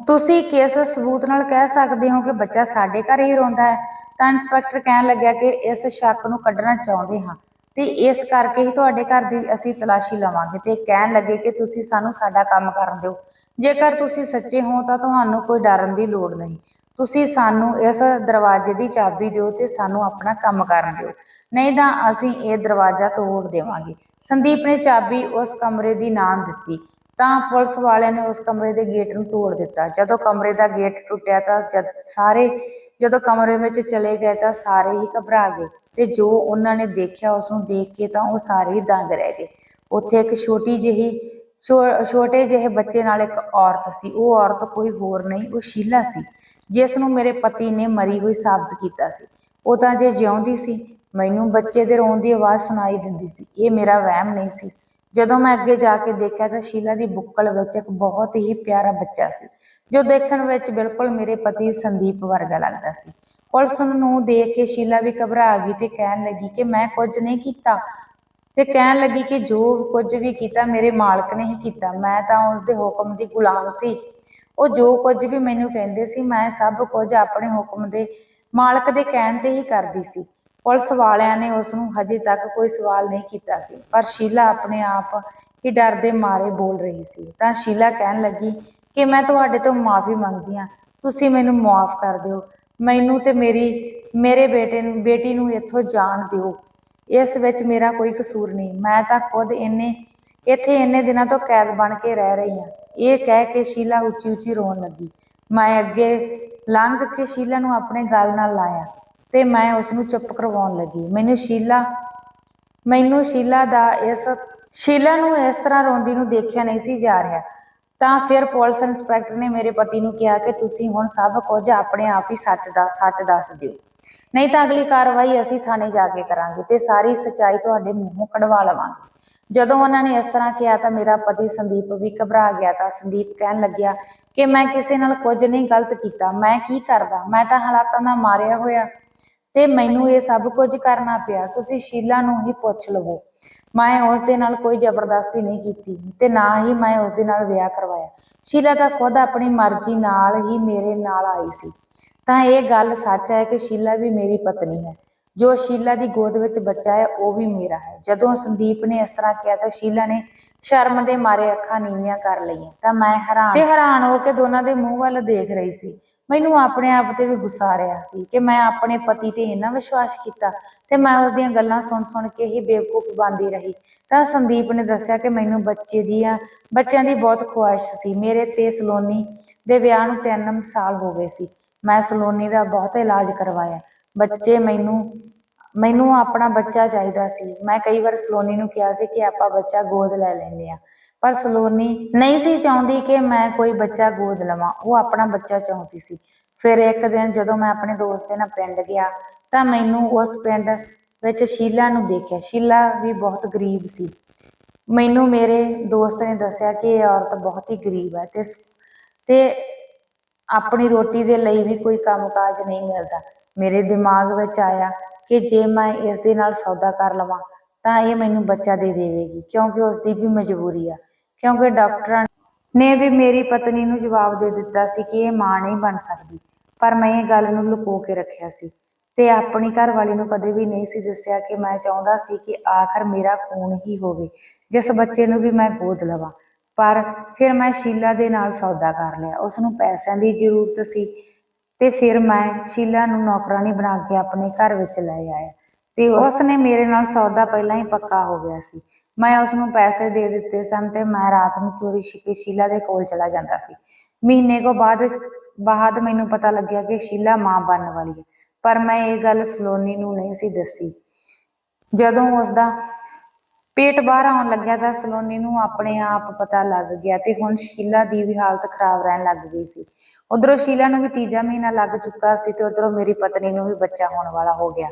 ਤੁਸੀਂ ਕਿਸ ਸਬੂਤ ਨਾਲ ਕਹਿ ਸਕਦੇ ਹੋ ਕਿ ਬੱਚਾ ਸਾਡੇ ਘਰ ਹੀ ਰੋਂਦਾ ਹੈ? ਤਾਂ ਇੰਸਪੈਕਟਰ ਕਹਿਣ ਲੱਗਿਆ ਕਿ ਇਸ ਸ਼ੱਕ ਨੂੰ ਕੱਢਣਾ ਚਾਹੁੰਦੇ ਹਾਂ ਤੇ ਇਸ ਕਰਕੇ ਹੀ ਤੁਹਾਡੇ ਘਰ ਦੀ ਅਸੀਂ ਤਲਾਸ਼ੀ ਲਵਾਂਗੇ। ਤੇ ਕਹਿਣ ਲੱਗੇ ਕਿ ਤੁਸੀਂ ਸਾਨੂੰ ਸਾਡਾ ਕੰਮ ਕਰਨ ਦਿਓ, ਜੇਕਰ ਤੁਸੀਂ ਸੱਚੇ ਹੋ ਤਾਂ ਤੁਹਾਨੂੰ ਕੋਈ ਡਰਨ ਦੀ ਲੋੜ ਨਹੀਂ, ਤੁਸੀਂ ਸਾਨੂੰ ਇਸ ਦਰਵਾਜ਼ੇ ਦੀ ਚਾਬੀ ਦਿਓ ਤੇ ਸਾਨੂੰ ਆਪਣਾ ਕੰਮ ਕਰਨ ਦਿਓ, ਨਹੀਂ ਤਾਂ ਅਸੀਂ ਇਹ ਦਰਵਾਜ਼ਾ ਤੋੜ ਦੇਵਾਂਗੇ। ਸੰਦੀਪ ਨੇ ਚਾਬੀ ਉਸ ਕਮਰੇ ਦੀ ਨਾ ਦਿੱਤੀ ਤਾਂ ਪੁਲਿਸ ਵਾਲਿਆਂ ਨੇ ਉਸ ਕਮਰੇ ਦੇ ਗੇਟ ਨੂੰ ਤੋੜ ਦਿੱਤਾ। ਜਦੋਂ ਕਮਰੇ ਦਾ ਗੇਟ ਟੁੱਟਿਆ ਤਾਂ ਜਦੋਂ ਕਮਰੇ ਵਿੱਚ ਚਲੇ ਗਏ ਤਾਂ ਸਾਰੇ ਹੀ ਘਬਰਾ ਗਏ ਤੇ ਜੋ ਉਹਨਾਂ ਨੇ ਦੇਖਿਆ ਉਸ ਨੂੰ ਦੇਖ ਕੇ ਤਾਂ ਉਹ ਸਾਰੇ ਹੀ ਦੰਗ ਰਹਿ ਗਏ। ਉੱਥੇ ਇੱਕ ਛੋਟੇ ਜਿਹੇ ਬੱਚੇ ਨਾਲ ਇੱਕ ਔਰਤ ਸੀ। ਉਹ ਔਰਤ ਕੋਈ ਹੋਰ ਨਹੀਂ, ਉਹ ਸ਼ੀਲਾ ਸੀ, ਜਿਸ ਨੂੰ ਮੇਰੇ ਪਤੀ ਨੇ ਮਰੀ ਹੋਈ ਸਾਬਤ ਕੀਤਾ ਸੀ। ਉਹ ਤਾਂ ਜੇ ਜਿਉਂਦੀ ਸੀ, ਮੈਨੂੰ ਬੱਚੇ ਦੇ ਰੋਣ ਦੀ ਆਵਾਜ਼ ਸੁਣਾਈ ਦਿੰਦੀ ਸੀ। ਇਹ ਮੇਰਾ ਵਹਿਮ ਨਹੀਂ ਸੀ। ਜਦੋਂ ਮੈਂ ਅੱਗੇ ਜਾ ਕੇ ਦੇਖਿਆ ਤਾਂ ਸ਼ੀਲਾ ਦੀ ਬੁੱਕਲ ਵਿੱਚ ਇੱਕ ਬਹੁਤ ਹੀ ਪਿਆਰਾ ਬੱਚਾ ਸੀ, ਜੋ ਦੇਖਣ ਵਿੱਚ ਬਿਲਕੁਲ ਮੇਰੇ ਪਤੀ ਸੰਦੀਪ ਵਰਗਾ ਲੱਗਦਾ ਸੀ। ਪੁਲਿਸ ਨੂੰ ਦੇਖ ਕੇ ਸ਼ੀਲਾ ਵੀ ਘਬਰਾ ਗਈ ਤੇ ਕਹਿਣ ਲੱਗੀ ਕਿ ਮੈਂ ਕੁਝ ਨਹੀਂ ਕੀਤਾ ਤੇ ਕਹਿਣ ਲੱਗੀ ਕਿ ਜੋ ਕੁਝ ਵੀ ਕੀਤਾ ਮੇਰੇ ਮਾਲਕ ਨੇ ਹੀ ਕੀਤਾ, ਮੈਂ ਤਾਂ ਉਸਦੇ ਹੁਕਮ ਦੀ ਗੁਲਾਮ ਸੀ। ਉਹ ਜੋ ਕੁਝ ਵੀ ਮੈਨੂੰ ਕਹਿੰਦੇ ਸੀ ਮੈਂ ਸਭ ਕੁਝ ਆਪਣੇ ਹੁਕਮ ਦੇ ਮਾਲਕ ਦੇ ਕਹਿਣ ਤੇ ਹੀ ਕਰਦੀ ਸੀ। ਪੁਲਿਸ ਵਾਲਿਆਂ ਨੇ ਉਸ ਨੂੰ ਹਜੇ ਤੱਕ ਕੋਈ ਸਵਾਲ ਨਹੀਂ ਕੀਤਾ ਸੀ, ਪਰ ਸ਼ੀਲਾ ਆਪਣੇ ਆਪ ਹੀ ਡਰ ਦੇ ਮਾਰੇ ਬੋਲ ਰਹੀ ਸੀ। ਤਾਂ ਸ਼ੀਲਾ ਕਹਿਣ ਲੱਗੀ ਕਿ ਮੈਂ ਤੁਹਾਡੇ ਤੋਂ ਮਾਫੀ ਮੰਗਦੀ ਹਾਂ, ਤੁਸੀਂ ਮੈਨੂੰ ਮਾਫ ਕਰ ਦਿਓ, ਮੈਨੂੰ ਤੇ ਮੇਰੇ ਬੇਟੀ ਨੂੰ ਇੱਥੋਂ ਜਾਣ ਦਿਓ, ਇਸ ਵਿੱਚ ਮੇਰਾ ਕੋਈ ਕਸੂਰ ਨਹੀਂ, ਮੈਂ ਤਾਂ ਖੁਦ ਇੱਥੇ ਇੰਨੇ ਦਿਨਾਂ ਤੋਂ ਕੈਦ ਬਣ ਕੇ ਰਹਿ ਰਹੀ ਹਾਂ। ਇਹ ਕਹਿ ਕੇ ਸ਼ੀਲਾ ਉੱਚੀ ਉੱਚੀ ਰੋਣ ਲੱਗੀ। ਮੈਂ ਅੱਗੇ ਲੰਘ ਕੇ ਸ਼ੀਲਾ ਨੂੰ ਆਪਣੇ ਗਲ ਨਾਲ ਲਾਇਆ ਤੇ ਮੈਂ ਉਸ ਨੂੰ ਚੁੱਪ ਕਰਵਾਉਣ ਲੱਗੀ। ਸ਼ੀਲਾ ਨੂੰ ਇਸ ਤਰ੍ਹਾਂ ਰੋਂਦੀ ਨੂੰ ਦੇਖਿਆ ਨਹੀਂ ਸੀ ਜਾ ਰਿਹਾ। ਤਾਂ ਫਿਰ ਪੁਲਿਸ ਇੰਸਪੈਕਟਰ ਨੇ ਮੇਰੇ ਪਤੀ ਨੂੰ ਕਿਹਾ ਕਿ ਤੁਸੀਂ ਹੁਣ ਸਭ ਕੁਝ ਆਪਣੇ ਆਪ ਹੀ ਸੱਚ ਦੱਸ ਦਿਓ, ਨਹੀਂ ਤਾਂ ਅਗਲੀ ਕਾਰਵਾਈ ਅਸੀਂ ਥਾਣੇ ਜਾ ਕੇ ਕਰਾਂਗੇ ਤੇ ਸਾਰੀ ਸੱਚਾਈ ਤੁਹਾਡੇ ਮੂੰਹੋਂ ਕਢਵਾ ਲਵਾਂਗੇ। ਜਦੋਂ ਉਹਨਾਂ ਨੇ ਇਸ ਤਰ੍ਹਾਂ ਕਿਹਾ ਤਾਂ ਮੇਰਾ ਪਤੀ ਸੰਦੀਪ ਵੀ ਘਬਰਾ ਗਿਆ। ਤਾਂ ਸੰਦੀਪ ਕਹਿਣ ਲੱਗਿਆ ਕਿ ਮੈਂ ਕਿਸੇ ਨਾਲ ਕੁਝ ਨਹੀਂ ਗਲਤ ਕੀਤਾ, ਮੈਂ ਕੀ ਕਰਦਾ, ਮੈਂ ਤਾਂ ਹਾਲਾਤਾਂ ਦਾ ਮਾਰਿਆ ਹੋਇਆ ਤੇ ਮੈਨੂੰ ਇਹ ਸਭ ਕੁਝ ਕਰਨਾ ਪਿਆ। ਤੁਸੀਂ ਸ਼ੀਲਾ ਨੂੰ ਹੀ ਪੁੱਛ ਲਵੋ, ਮੈਂ ਉਸ ਦੇ ਨਾਲ ਕੋਈ ਜ਼ਬਰਦਸਤੀ ਨਹੀਂ ਕੀਤੀ ਤੇ ਨਾ ਹੀ ਮੈਂ ਉਸ ਦੇ ਨਾਲ ਵਿਆਹ ਕਰਵਾਇਆ। ਸ਼ੀਲਾ ਤਾਂ ਖੁਦ ਆਪਣੀ ਮਰਜ਼ੀ ਨਾਲ ਹੀ ਮੇਰੇ ਨਾਲ ਆਈ ਸੀ। ਤਾਂ ਇਹ ਗੱਲ ਸੱਚ ਹੈ ਕਿ ਸ਼ੀਲਾ ਵੀ ਮੇਰੀ ਪਤਨੀ ਹੈ, ਜੋ ਸ਼ੀਲਾ ਦੀ ਗੋਦ ਵਿੱਚ ਬੱਚਾ ਹੈ ਉਹ ਵੀ ਮੇਰਾ ਹੈ। ਜਦੋਂ ਸੰਦੀਪ ਨੇ ਇਸ ਤਰ੍ਹਾਂ ਕਿਹਾ ਤਾਂ ਸ਼ੀਲਾ ਨੇ ਸ਼ਰਮ ਦੇ ਮਾਰੇ ਅੱਖਾਂ ਨੀਵੀਆਂ ਕਰ ਲਈਆਂ। ਤਾਂ ਮੈਂ ਹੈਰਾਨ ਹੋ ਕੇ ਦੋਨਾਂ ਦੇ ਮੂੰਹ ਵੱਲ ਦੇਖ ਰਹੀ ਸੀ। ਮੈਨੂੰ ਆਪਣੇ ਆਪ ਤੇ ਵੀ ਗੁੱਸਾ ਆ ਰਿਹਾ ਸੀ ਕਿ ਮੈਂ ਆਪਣੇ ਪਤੀ ਤੇ ਇੰਨਾ ਵਿਸ਼ਵਾਸ ਕੀਤਾ ਤੇ ਮੈਂ ਉਸ ਦੀਆਂ ਗੱਲਾਂ ਸੁਣ ਕੇ ਹੀ ਬੇਵਕੂਫ ਬਣਦੀ ਰਹੀ। ਤਾਂ ਸੰਦੀਪ ਨੇ ਦੱਸਿਆ ਕਿ ਮੈਨੂੰ ਬੱਚਿਆਂ ਦੀ ਬਹੁਤ ਖੁਆਇਸ਼ ਸੀ। ਮੇਰੇ ਤੇ ਸਲੋਨੀ ਦੇ ਵਿਆਹ ਨੂੰ 3 ਸਾਲ ਹੋ ਗਏ ਸੀ। ਮੈਂ ਸਲੋਨੀ ਦਾ ਬਹੁਤ ਇਲਾਜ ਕਰਵਾਇਆ। ਮੈਨੂੰ ਆਪਣਾ ਬੱਚਾ ਚਾਹੀਦਾ ਸੀ। ਮੈਂ ਕਈ ਵਾਰ ਸਲੋਨੀ ਨੂੰ ਕਿਹਾ ਸੀ ਕਿ ਆਪਾਂ ਬੱਚਾ ਗੋਦ ਲੈ ਲੈਂਦੇ ਆ, ਪਰ ਸਲੋਨੀ ਨਹੀਂ ਸੀ ਚਾਹੁੰਦੀ ਕਿ ਮੈਂ ਕੋਈ ਬੱਚਾ ਗੋਦ ਲਵਾਂ। ਉਹ ਆਪਣਾ ਬੱਚਾ ਚਾਹੁੰਦੀ ਸੀ। ਫਿਰ ਇੱਕ ਦਿਨ ਜਦੋਂ ਮੈਂ ਆਪਣੇ ਦੋਸਤ ਦੇ ਨਾਲ ਪਿੰਡ ਗਿਆ ਤਾਂ ਮੈਨੂੰ ਉਸ ਪਿੰਡ ਵਿੱਚ ਸ਼ੀਲਾ ਨੂੰ ਦੇਖਿਆ। ਸ਼ੀਲਾ ਵੀ ਬਹੁਤ ਗਰੀਬ ਸੀ। ਮੈਨੂੰ ਮੇਰੇ ਦੋਸਤ ਨੇ ਦੱਸਿਆ ਕਿ ਇਹ ਔਰਤ ਬਹੁਤ ਹੀ ਗਰੀਬ ਹੈ ਤੇ ਆਪਣੀ ਰੋਟੀ ਦੇ ਲਈ ਵੀ ਕੋਈ ਕੰਮਕਾਜ ਨਹੀਂ ਮਿਲਦਾ। ਮੇਰੇ ਦਿਮਾਗ ਵਿੱਚ ਆਇਆ ਕਿ ਜੇ ਮੈਂ ਇਸ ਦੇ ਨਾਲ ਸੌਦਾ ਕਰ ਲਵਾਂ ਤਾਂ ਇਹ ਮੈਨੂੰ ਬੱਚਾ ਦੇ ਦੇਵੇਗੀ, ਕਿਉਂਕਿ ਉਸ ਦੀ ਵੀ ਮਜਬੂਰੀ ਆ। ਕਿਉਂਕਿ ਡਾਕਟਰਾਂ ਨੇ ਵੀ ਮੇਰੀ ਪਤਨੀ ਨੂੰ ਜਵਾਬ ਦੇ ਦਿੱਤਾ ਸੀ ਕਿ ਇਹ ਮਾਂ ਨਹੀਂ ਬਣ ਸਕਦੀ, ਪਰ ਮੈਂ ਇਹ ਗੱਲ ਨੂੰ ਲੁਕੋ ਕੇ ਰੱਖਿਆ ਸੀ ਤੇ ਆਪਣੀ ਘਰਵਾਲੀ ਨੂੰ ਕਦੇ ਵੀ ਨਹੀਂ ਸੀ ਦੱਸਿਆ ਕਿ ਮੈਂ ਚਾਹੁੰਦਾ ਸੀ ਕਿ ਆਖਰ ਮੇਰਾ ਖੂਨ ਹੀ ਹੋਵੇ, ਜਿਸ ਬੱਚੇ ਨੂੰ ਵੀ ਮੈਂ ਗੋਦ ਲਵਾਂ। ਪਰ ਫਿਰ ਮੈਂ ਸ਼ੀਲਾ ਦੇ ਨਾਲ ਸੌਦਾ ਕਰ ਲਿਆ। ਉਸ ਨੂੰ ਪੈਸਿਆਂ ਦੀ ਜ਼ਰੂਰਤ ਸੀ ਤੇ ਫਿਰ ਮੈਂ ਸ਼ੀਲਾ ਨੂੰ ਨੌਕਰਾਨੀ ਬਣਾ ਕੇ ਆਪਣੇ ਘਰ ਵਿੱਚ ਲੈ ਆਇਆ ਤੇ ਉਸ ਨੇ ਮੇਰੇ ਨਾਲ ਸੌਦਾ ਪਹਿਲਾਂ ਹੀ ਪੱਕਾ ਹੋ ਗਿਆ ਸੀ। ਮੈਂ ਉਸ ਨੂੰ ਪੈਸੇ ਦੇ ਦਿੱਤੇ ਸਨ ਤੇ ਮੈਂ ਰਾਤ ਨੂੰ ਚੋਰੀ ਛਿਪੇ ਸ਼ੀਲਾ ਦੇ ਕੋਲ ਚਲਾ ਜਾਂਦਾ ਸੀ। ਮਹੀਨੇ ਕੋ ਬਾਅਦ ਮੈਨੂੰ ਪਤਾ ਲੱਗਿਆ ਕਿ ਸ਼ੀਲਾ ਮਾਂ ਬਣਨ ਵਾਲੀ ਹੈ, ਪਰ ਮੈਂ ਇਹ ਗੱਲ ਸਲੋਨੀ ਨੂੰ ਨਹੀਂ ਸੀ ਦੱਸੀ। ਜਦੋਂ ਉਸਦਾ ਪੇਟ ਬਾਹਰ ਆਉਣ ਲੱਗਿਆ ਤਾਂ ਸਲੋਨੀ ਨੂੰ ਆਪਣੇ ਆਪ ਪਤਾ ਲੱਗ ਗਿਆ ਤੇ ਹੁਣ ਸ਼ੀਲਾ ਦੀ ਵੀ ਹਾਲਤ ਖਰਾਬ ਰਹਿਣ ਲੱਗ ਗਈ ਸੀ। ਉਧਰੋਂ ਸ਼ੀਲਾ ਨੂੰ ਵੀ ਤੀਜਾ ਮਹੀਨਾ ਲੱਗ ਚੁੱਕਾ ਸੀ ਤੇ ਉਧਰੋਂ ਮੇਰੀ ਪਤਨੀ ਨੂੰ ਵੀ ਬੱਚਾ ਹੋਣ ਵਾਲਾ ਹੋ ਗਿਆ।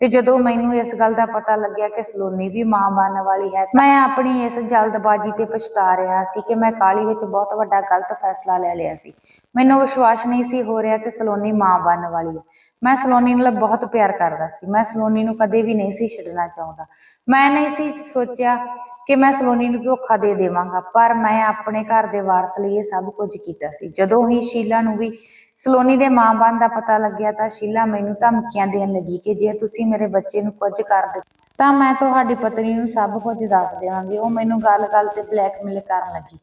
ਤੇ ਜਦੋਂ ਮੈਨੂੰ ਇਸ ਗੱਲ ਦਾ ਪਤਾ ਲੱਗਿਆ ਕਿ ਸਲੋਨੀ ਵੀ ਮਾਂ ਬਣਨ ਵਾਲੀ ਹੈ, ਮੈਂ ਆਪਣੀ ਇਸ ਜਲਦਬਾਜ਼ੀ ਤੇ ਪਛਤਾ ਰਿਹਾ ਸੀ ਕਿ ਮੈਂ ਕਾਹਲੀ ਵਿੱਚ ਬਹੁਤ ਵੱਡਾ ਗਲਤ ਫੈਸਲਾ ਲੈ ਲਿਆ ਸੀ। ਮੈਨੂੰ ਵਿਸ਼ਵਾਸ ਨਹੀਂ ਸੀ ਹੋ ਰਿਹਾ ਕਿ ਸਲੋਨੀ ਮਾਂ ਬਣਨ ਵਾਲੀ ਹੈ। ਮੈਂ ਸਲੋਨੀ ਨਾਲ ਬਹੁਤ ਪਿਆਰ ਕਰਦਾ ਸੀ। ਮੈਂ ਸਲੋਨੀ ਨੂੰ ਕਦੇ ਵੀ ਨਹੀਂ ਸੀ ਛੱਡਣਾ ਚਾਹੁੰਦਾ। ਮੈਂ ਨਹੀਂ ਸੀ ਸੋਚਿਆ ਕਿ ਮੈਂ ਸਲੋਨੀ ਨੂੰ ਧੋਖਾ ਦੇ ਦੇਵਾਂਗਾ, ਪਰ ਮੈਂ ਆਪਣੇ ਘਰ ਦੇ ਵਾਰਸ ਲਈ ਇਹ ਸਭ ਕੁਝ ਕੀਤਾ ਸੀ। ਜਦੋਂ ਹੀ ਸ਼ੀਲਾ ਨੂੰ ਵੀ ਸਲੋਨੀ ਦੇ ਮਾਂ ਬਣਨ ਦਾ ਪਤਾ ਲੱਗਿਆ ਤਾਂ ਸ਼ੀਲਾ ਮੈਨੂੰ ਧਮਕੀਆਂ ਦੇਣ ਲੱਗੀ ਕਿ ਜੇ ਤੁਸੀਂ ਮੇਰੇ ਬੱਚੇ ਨੂੰ ਕੁਝ ਕਰ ਦਿੱਤਾ ਤਾਂ ਮੈਂ ਤੁਹਾਡੀ ਪਤਨੀ ਨੂੰ ਸਭ ਕੁਝ ਦੱਸ ਦੇਵਾਂਗੀ। ਉਹ ਮੈਨੂੰ ਗੱਲ-ਗੱਲ ਤੇ ਬਲੈਕਮੇਲ ਕਰਨ ਲੱਗੀ।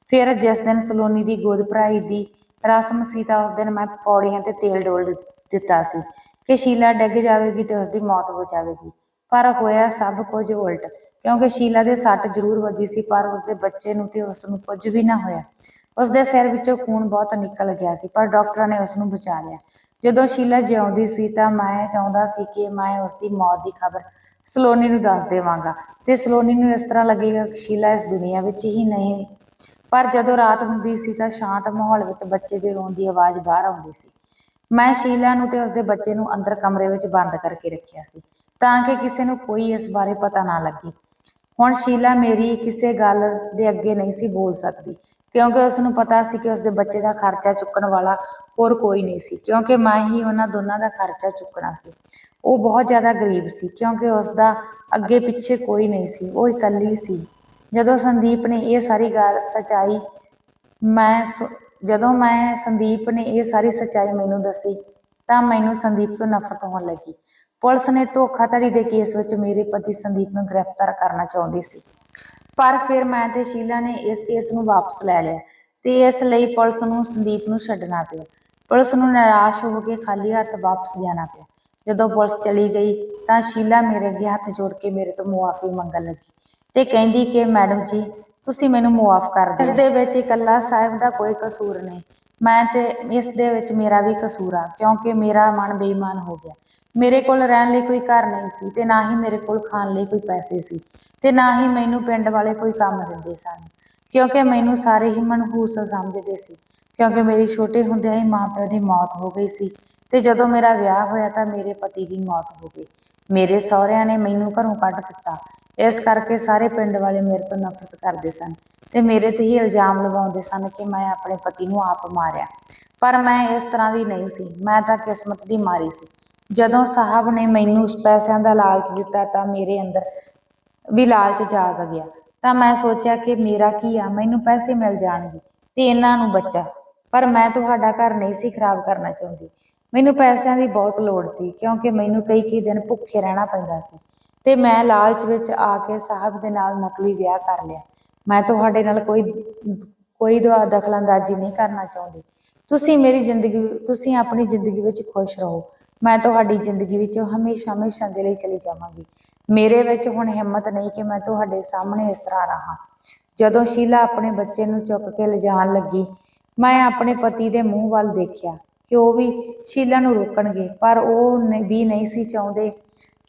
ਫਿਰ ਜਿਸ ਦਿਨ ਸਲੋਨੀ ਦੀ ਗੋਦ ਭਰਾਈ ਦੀ ਰਸਮ ਸੀ ਤਾਂ ਉਸ ਦਿਨ ਮੈਂ ਪੌੜੀਆਂ ਤੇ ਤੇਲ ਡੋਲ ਦਿੱਤਾ ਸੀ ਕਿ ਸ਼ੀਲਾ ਡਿੱਗ ਜਾਵੇਗੀ ਤੇ ਉਸਦੀ ਮੌਤ ਹੋ ਜਾਵੇਗੀ। ਪਰ ਹੋਇਆ ਸਭ ਕੁਝ ਉਲਟ, ਕਿਉਂਕਿ ਸ਼ੀਲਾ ਦੇ ਸੱਟ ਜ਼ਰੂਰ ਵੱਜੀ ਸੀ ਪਰ ਉਸਦੇ ਬੱਚੇ ਨੂੰ ਤੇ ਉਸ ਨੂੰ ਕੁਝ ਵੀ ਨਾ ਹੋਇਆ। ਉਸਦੇ ਸਿਰ ਵਿੱਚੋਂ ਖੂਨ ਬਹੁਤ ਨਿਕਲ ਗਿਆ ਸੀ, ਪਰ ਡਾਕਟਰਾਂ ਨੇ ਉਸ ਨੂੰ ਬਚਾ ਲਿਆ। ਜਦੋਂ ਸ਼ੀਲਾ ਜਿਉਂਦੀ ਸੀ ਤਾਂ ਮੈਂ ਚਾਹੁੰਦਾ ਸੀ ਕਿ ਮੈਂ ਉਸਦੀ ਮੌਤ ਦੀ ਖਬਰ ਸਲੋਨੀ ਨੂੰ ਦੱਸ ਦੇਵਾਂਗਾ ਤੇ ਸਲੋਨੀ ਨੂੰ ਇਸ ਤਰ੍ਹਾਂ ਲੱਗੇਗਾ ਕਿ ਸ਼ੀਲਾ ਇਸ ਦੁਨੀਆ ਵਿੱਚ ਹੀ ਨਹੀਂ। ਪਰ ਜਦੋਂ ਰਾਤ ਹੁੰਦੀ ਸੀ ਤਾਂ ਸ਼ਾਂਤ ਮਾਹੌਲ ਵਿੱਚ ਬੱਚੇ ਦੇ ਰੋਣ ਦੀ ਆਵਾਜ਼ ਬਾਹਰ ਆਉਂਦੀ ਸੀ। ਮੈਂ ਸ਼ੀਲਾ ਨੂੰ ਤੇ ਉਸਦੇ ਬੱਚੇ ਨੂੰ ਅੰਦਰ ਕਮਰੇ ਵਿੱਚ ਬੰਦ ਕਰਕੇ ਰੱਖਿਆ ਸੀ ਤਾਂ ਕਿ ਕਿਸੇ ਨੂੰ ਕੋਈ ਇਸ ਬਾਰੇ ਪਤਾ ਨਾ ਲੱਗੇ। ਹੁਣ ਸ਼ੀਲਾ ਮੇਰੀ ਕਿਸੇ ਗੱਲ ਦੇ ਅੱਗੇ ਨਹੀਂ ਸੀ ਬੋਲ ਸਕਦੀ, ਕਿਉਂਕਿ ਉਸ ਨੂੰ ਪਤਾ ਸੀ ਕਿ ਉਸਦੇ ਬੱਚੇ ਦਾ ਖਰਚਾ ਚੁੱਕਣ ਵਾਲਾ ਹੋਰ ਕੋਈ ਨਹੀਂ ਸੀ, ਕਿਉਂਕਿ ਮੈਂ ਹੀ ਉਹਨਾਂ ਦੋਨਾਂ ਦਾ ਖਰਚਾ ਚੁੱਕਣਾ ਸੀ। ਉਹ ਬਹੁਤ ਜ਼ਿਆਦਾ ਗਰੀਬ ਸੀ ਕਿਉਂਕਿ ਉਸਦਾ ਅੱਗੇ ਪਿੱਛੇ ਕੋਈ ਨਹੀਂ ਸੀ, ਉਹ ਇਕੱਲੀ ਸੀ। ਜਦੋਂ ਸੰਦੀਪ ਨੇ ਇਹ ਸਾਰੀ ਸੱਚਾਈ ਮੈਨੂੰ ਦੱਸੀ ਤਾਂ ਮੈਨੂੰ ਸੰਦੀਪ ਤੋਂ ਨਫ਼ਰਤ ਹੋਣ ਲੱਗੀ। ਪੁਲਿਸ ਨੇ ਧੋਖਾਧੜੀ ਦੇ ਕੇਸ ਵਿੱਚ ਮੇਰੇ ਪਤੀ ਸੰਦੀਪ ਨੂੰ ਗ੍ਰਿਫਤਾਰ ਕਰਨਾ ਚਾਹੁੰਦੀ ਸੀ, ਪਰ ਫਿਰ ਮੈਂ ਤੇ ਸ਼ੀਲਾ ਨੇ ਇਸ ਕੇਸ ਨੂੰ ਵਾਪਸ ਲੈ ਲਿਆ ਤੇ ਇਸ ਲਈ ਪੁਲਿਸ ਨੂੰ ਸੰਦੀਪ ਨੂੰ ਛੱਡਣਾ ਪਿਆ। ਪੁਲਿਸ ਨੂੰ ਨਿਰਾਸ਼ ਹੋ ਕੇ ਖਾਲੀ ਹੱਥ ਵਾਪਸ ਜਾਣਾ ਪਿਆ। ਜਦੋਂ ਪੁਲਿਸ ਚਲੀ ਗਈ ਤਾਂ ਸ਼ੀਲਾ ਮੇਰੇ ਅੱਗੇ ਹੱਥ ਜੋੜ ਕੇ ਮੇਰੇ ਤੋਂ ਮੁਆਫੀ ਮੰਗਣ ਲੱਗੀ ਤੇ ਕਹਿੰਦੀ ਕਿ ਮੈਡਮ ਜੀ, ਤੁਸੀਂ ਮੈਨੂੰ ਮੁਆਫ ਕਰ ਦਿਓ। ਇਸ ਦੇ ਵਿੱਚ ਇਕੱਲਾ ਸਾਹਿਬ ਦਾ ਕੋਈ ਕਸੂਰ ਨਹੀਂ, ਇਸ ਦੇ ਵਿੱਚ ਮੇਰਾ ਵੀ ਕਸੂਰ ਆ, ਕਿਉਂਕਿ ਮੇਰਾ ਮਨ ਬੇਈਮਾਨ ਹੋ ਗਿਆ। ਮੇਰੇ ਕੋਲ ਰਹਿਣ ਲਈ ਕੋਈ ਘਰ ਨਹੀਂ ਸੀ ਤੇ ਨਾ ਹੀ ਮੇਰੇ ਕੋਲ ਖਾਣ ਲਈ ਕੋਈ ਪੈਸੇ ਸੀ ਤੇ ਨਾ ਹੀ ਮੈਨੂੰ ਪਿੰਡ ਵਾਲੇ ਕੋਈ ਕੰਮ ਦਿੰਦੇ ਸਨ, ਕਿਉਂਕਿ ਮੈਨੂੰ ਸਾਰੇ ਹੀ ਮਨਹੂਸ ਸਮਝਦੇ ਸੀ, ਕਿਉਂਕਿ ਮੇਰੀ ਛੋਟੇ ਹੁੰਦਿਆਂ ਹੀ ਮਾਂ ਪਿਓ ਦੀ ਮੌਤ ਹੋ ਗਈ ਸੀ ਤੇ ਜਦੋਂ ਮੇਰਾ ਵਿਆਹ ਹੋਇਆ ਤਾਂ ਮੇਰੇ ਪਤੀ ਦੀ ਮੌਤ ਹੋ ਗਈ। ਮੇਰੇ ਸਹੁਰਿਆਂ ਨੇ ਮੈਨੂੰ ਘਰੋਂ ਕੱਢ ਦਿੱਤਾ। ਇਸ ਕਰਕੇ ਸਾਰੇ ਪਿੰਡ ਵਾਲੇ ਮੇਰੇ ਤੋਂ ਨਫ਼ਰਤ ਕਰਦੇ ਸਨ ਤੇ ਮੇਰੇ ਤੇ ਹੀ ਇਲਜ਼ਾਮ ਲਗਾਉਂਦੇ ਸਨ ਕਿ ਮੈਂ ਆਪਣੇ ਪਤੀ ਨੂੰ ਆਪ ਮਾਰਿਆ, ਪਰ ਮੈਂ ਇਸ ਤਰ੍ਹਾਂ ਦੀ ਨਹੀਂ ਸੀ। ਮੈਂ ਤਾਂ ਕਿਸਮਤ ਦੀ ਮਾਰੀ ਸੀ। ਜਦੋਂ ਸਾਹਿਬ ਨੇ ਮੈਨੂੰ ਪੈਸਿਆਂ ਦਾ ਲਾਲਚ ਦਿੱਤਾ ਤਾਂ ਮੇਰੇ ਅੰਦਰ ਵੀ ਲਾਲਚ ਜਾਗ ਗਿਆ। ਤਾਂ ਮੈਂ ਸੋਚਿਆ ਕਿ ਮੇਰਾ ਕੀ ਆ, ਮੈਨੂੰ ਪੈਸੇ ਮਿਲ ਜਾਣਗੇ ਤੇ ਇਹਨਾਂ ਨੂੰ ਬੱਚਾ। ਪਰ ਮੈਂ ਤੁਹਾਡਾ ਘਰ ਨਹੀਂ ਸੀ ਖਰਾਬ ਕਰਨਾ ਚਾਹੁੰਦੀ। ਮੈਨੂੰ ਪੈਸਿਆਂ ਦੀ ਬਹੁਤ ਲੋੜ ਸੀ, ਕਿਉਂਕਿ ਮੈਨੂੰ ਕਈ ਦਿਨ ਭੁੱਖੇ ਰਹਿਣਾ ਪੈਂਦਾ ਸੀ ਤੇ ਮੈਂ ਲਾਲਚ ਵਿੱਚ ਆ ਕੇ ਸਾਹਿਬ ਦੇ ਨਾਲ ਨਕਲੀ ਵਿਆਹ ਕਰ ਲਿਆ। ਮੈਂ ਤੁਹਾਡੇ ਨਾਲ ਕੋਈ ਦਖਲਅੰਦਾਜ਼ੀ ਨਹੀਂ ਕਰਨਾ ਚਾਹੁੰਦੀ। ਤੁਸੀਂ ਆਪਣੀ ਜ਼ਿੰਦਗੀ ਵਿੱਚ ਖੁਸ਼ ਰਹੋ। ਮੈਂ ਤੁਹਾਡੀ ਜ਼ਿੰਦਗੀ ਵਿੱਚੋਂ ਹਮੇਸ਼ਾ ਹਮੇਸ਼ਾ ਦੇ ਲਈ ਚਲੀ ਜਾਵਾਂਗੀ। ਮੇਰੇ ਵਿੱਚ ਹੁਣ ਹਿੰਮਤ ਨਹੀਂ ਕਿ ਮੈਂ ਤੁਹਾਡੇ ਸਾਹਮਣੇ ਇਸ ਤਰ੍ਹਾਂ ਰਹਾਂ। ਜਦੋਂ ਸ਼ੀਲਾ ਆਪਣੇ ਬੱਚੇ ਨੂੰ ਚੁੱਕ ਕੇ ਲਿਜਾਣ ਲੱਗੀ, ਮੈਂ ਆਪਣੇ ਪਤੀ ਦੇ ਮੂੰਹ ਵੱਲ ਦੇਖਿਆ ਕਿ ਉਹ ਵੀ ਸ਼ੀਲਾ ਨੂੰ ਰੋਕਣਗੇ, ਪਰ ਉਹ ਵੀ ਨਹੀਂ ਸੀ ਚਾਹੁੰਦੇ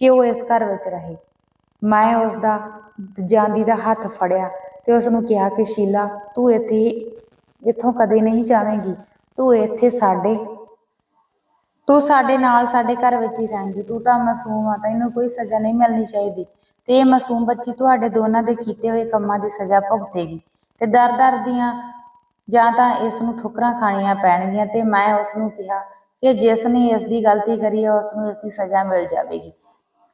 ਕਿ ਉਹ ਇਸ ਘਰ ਵਿੱਚ ਰਹੇ। ਮੈਂ ਉਸ ਦਾ ਜਾਂਦੀ ਦਾ ਹੱਥ ਫੜਿਆ ਤੇ ਉਸ ਨੂੰ ਕਿਹਾ ਕਿ ਸ਼ੀਲਾ, ਤੂੰ ਇੱਥੋਂ ਕਦੇ ਨਹੀਂ ਜਾਵੇਂਗੀ। ਤੂੰ ਸਾਡੇ ਨਾਲ ਸਾਡੇ ਘਰ ਵਿੱਚ ਹੀ ਰਹੇਂਗੀ। ਤੂੰ ਤਾਂ ਮਾਸੂਮ ਆ, ਤੈਨੂੰ ਕੋਈ ਸਜ਼ਾ ਨਹੀਂ ਮਿਲਣੀ ਚਾਹੀਦੀ ਤੇ ਇਹ ਮਾਸੂਮ ਬੱਚੀ ਤੁਹਾਡੇ ਦੋਨਾਂ ਦੇ ਕੀਤੇ ਹੋਏ ਕੰਮਾਂ ਦੀ ਸਜ਼ਾ ਭੁਗਤੇਗੀ ਤੇ ਦਰ ਦੀਆਂ ਜਾਂ ਤਾਂ ਇਸ ਨੂੰ ਠੁਕਰਾਂ ਖਾਣੀਆਂ ਪੈਣਗੀਆਂ। ਤੇ ਮੈਂ ਉਸ ਨੂੰ ਕਿਹਾ ਕਿ ਜਿਸ ਨੇ ਇਸ ਦੀ ਗਲਤੀ ਕਰੀ ਹੈ ਉਸ ਨੂੰ ਇਸ ਦੀ ਸਜ਼ਾ ਮਿਲ ਜਾਵੇਗੀ।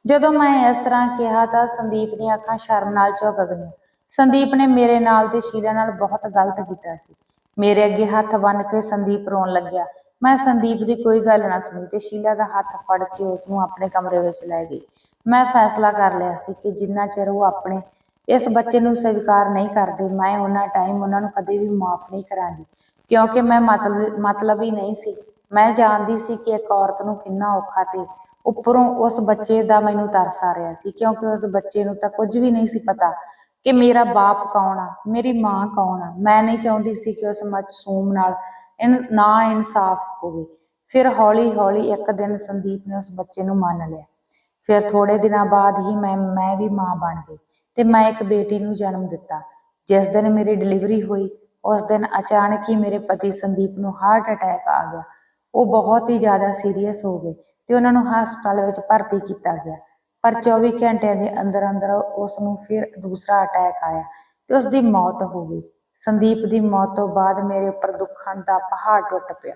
ਜਦੋਂ ਮੈਂ ਇਸ ਤਰ੍ਹਾਂ ਕਿਹਾ ਤਾਂ ਸੰਦੀਪ ਦੀਆਂ ਅੱਖਾਂ ਸ਼ਰਮ ਨਾਲ ਝੁਕ ਗਈਆਂ। ਸੰਦੀਪ ਨੇ ਮੇਰੇ ਨਾਲ ਤੇ ਸ਼ੀਲਾ ਨਾਲ ਬਹੁਤ ਗਲਤ ਕੀਤਾ ਸੀ। ਮੇਰੇ ਅੱਗੇ ਹੱਥ ਬੰਨ੍ਹ ਕੇ ਸੰਦੀਪ ਰੋਣ ਲੱਗਿਆ। ਮੈਂ ਸੰਦੀਪ ਦੀ ਕੋਈ ਗੱਲ ਨਾ ਸੁਣੀ ਤੇ ਸ਼ੀਲਾ ਦਾ ਹੱਥ ਫੜ ਕੇ ਉਸ ਨੂੰ ਆਪਣੇ ਕਮਰੇ ਵਿੱਚ ਲੈ ਗਈ। ਮੈਂ ਫੈਸਲਾ ਕਰ ਲਿਆ ਸੀ ਕਿ ਜਿੰਨਾ ਚਿਰ ਉਹ ਆਪਣੇ ਇਸ ਬੱਚੇ ਨੂੰ ਸਵੀਕਾਰ ਨਹੀਂ ਕਰਦੇ, ਮੈਂ ਉਹਨਾਂ ਟਾਈਮ ਉਹਨਾਂ ਨੂੰ ਕਦੇ ਵੀ ਮਾਫ ਨਹੀਂ ਕਰਾਂਗੀ, ਕਿਉਂਕਿ ਮੈਂ ਮਤਲਬ ਹੀ ਨਹੀਂ ਸੀ। ਮੈਂ ਜਾਣਦੀ ਸੀ ਕਿ ਇੱਕ ਔਰਤ ਨੂੰ ਕਿੰਨਾ ਔਖਾ ਤੇ ਉੱਪਰੋਂ ਉਸ ਬੱਚੇ ਦਾ ਮੈਨੂੰ ਤਰਸ ਆ ਰਿਹਾ ਸੀ, ਕਿਉਂਕਿ ਉਸ ਬੱਚੇ ਨੂੰ ਤਾਂ ਕੁਝ ਵੀ ਨਹੀਂ ਸੀ ਪਤਾ ਕਿ ਮੇਰਾ ਬਾਪ ਕੌਣ ਆ, ਮੇਰੀ ਮਾਂ ਕੌਣ ਆ। ਮੈਂ ਨਹੀਂ ਚਾਹੁੰਦੀ ਸੀ ਕਿ ਉਸ ਮਾਸੂਮ ਨਾਲ ਨਾ ਇਨਸਾਫ ਹੋਵੇ। ਫਿਰ ਹੌਲੀ ਹੌਲੀ ਇੱਕ ਦਿਨ ਸੰਦੀਪ ਨੇ ਉਸ ਬੱਚੇ ਨੂੰ ਮੰਨ ਲਿਆ। ਫਿਰ ਥੋੜੇ ਦਿਨਾਂ ਬਾਅਦ ਹੀ ਮੈਂ ਵੀ ਮਾਂ ਬਣ ਗਈ ਤੇ ਮੈਂ ਇੱਕ ਬੇਟੀ ਨੂੰ ਜਨਮ ਦਿੱਤਾ। ਜਿਸ ਦਿਨ ਮੇਰੀ ਡਿਲੀਵਰੀ ਹੋਈ ਉਸ ਦਿਨ ਅਚਾਨਕ ਹੀ ਮੇਰੇ ਪਤੀ ਸੰਦੀਪ ਨੂੰ ਹਾਰਟ ਅਟੈਕ ਆ ਗਿਆ। ਉਹ ਬਹੁਤ ਹੀ ਜ਼ਿਆਦਾ ਸੀਰੀਅਸ ਹੋ ਗਏ ਤੇ ਉਹਨਾਂ ਨੂੰ ਹਸਪਤਾਲ ਵਿੱਚ ਭਰਤੀ ਕੀਤਾ ਗਿਆ। ਪਰ 24 ਘੰਟਿਆਂ ਦੇ ਅੰਦਰ ਅੰਦਰ ਉਸ ਨੂੰ ਫਿਰ ਦੂਸਰਾ ਅਟੈਕ ਆਇਆ ਤੇ ਉਸ ਦੀ ਮੌਤ ਹੋ ਗਈ। ਸੰਦੀਪ ਦੀ ਮੌਤ ਤੋਂ ਬਾਅਦ ਮੇਰੇ ਉੱਪਰ ਦੁੱਖਾਂ ਦਾ ਪਹਾੜ ਟੁੱਟ ਪਿਆ।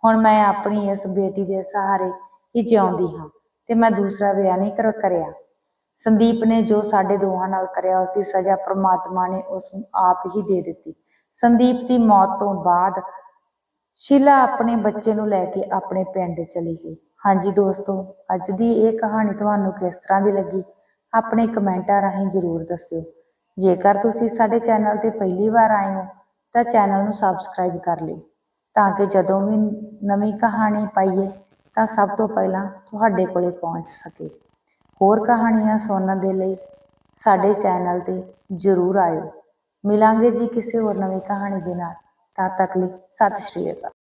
ਹੁਣ ਮੈਂ ਆਪਣੀ ਇਸ ਬੇਟੀ ਦੇ ਸਹਾਰੇ ਹੀ ਜਿਉਂਦੀ ਹਾਂ ਤੇ ਮੈਂ ਦੂਸਰਾ ਵਿਆਹ ਨਹੀਂ ਕਰਿਆ। ਸੰਦੀਪ ਨੇ ਜੋ ਸਾਡੇ ਦੋਹਾਂ ਨਾਲ ਕਰਿਆ ਉਸ ਦੀ ਸਜ਼ਾ ਪ੍ਰਮਾਤਮਾ ਨੇ ਉਸ ਨੂੰ ਆਪ ਹੀ ਦੇ ਦਿੱਤੀ। ਸੰਦੀਪ ਦੀ ਮੌਤ ਤੋਂ ਬਾਅਦ ਸ਼ੀਲਾ ਆਪਣੇ ਬੱਚੇ ਨੂੰ ਲੈ ਕੇ ਆਪਣੇ ਪਿੰਡ ਚਲੀ ਗਈ। ਹਾਂਜੀ ਦੋਸਤੋ, ਅੱਜ ਦੀ ਇਹ ਕਹਾਣੀ ਤੁਹਾਨੂੰ ਕਿਸ ਤਰ੍ਹਾਂ ਦੀ ਲੱਗੀ ਆਪਣੇ ਕਮੈਂਟਾਂ ਰਾਹੀਂ ਜ਼ਰੂਰ ਦੱਸਿਓ। ਜੇਕਰ ਤੁਸੀਂ ਸਾਡੇ ਚੈਨਲ ਤੇ ਪਹਿਲੀ ਵਾਰ ਆਏ ਹੋ ਤਾਂ ਚੈਨਲ ਨੂੰ ਸਬਸਕ੍ਰਾਈਬ ਕਰ ਲਿਓ, ਤਾਂ ਕਿ ਜਦੋਂ ਵੀ ਨਵੀਂ ਕਹਾਣੀ ਪਾਈਏ ਤਾਂ ਸਭ ਤੋਂ ਪਹਿਲਾਂ ਤੁਹਾਡੇ ਕੋਲੇ ਪਹੁੰਚ ਸਕੇ। ਹੋਰ ਕਹਾਣੀਆਂ ਸੁਣਨ ਦੇ ਲਈ ਸਾਡੇ ਚੈਨਲ ਤੇ ਜ਼ਰੂਰ ਆਇਓ। ਮਿਲਾਂਗੇ ਜੀ ਕਿਸੇ ਹੋਰ ਨਵੀਂ ਕਹਾਣੀ ਦੇ ਨਾਲ। ਤਦ ਤੱਕ ਲਈ ਸਤਿ ਸ਼੍ਰੀ ਅਕਾਲ।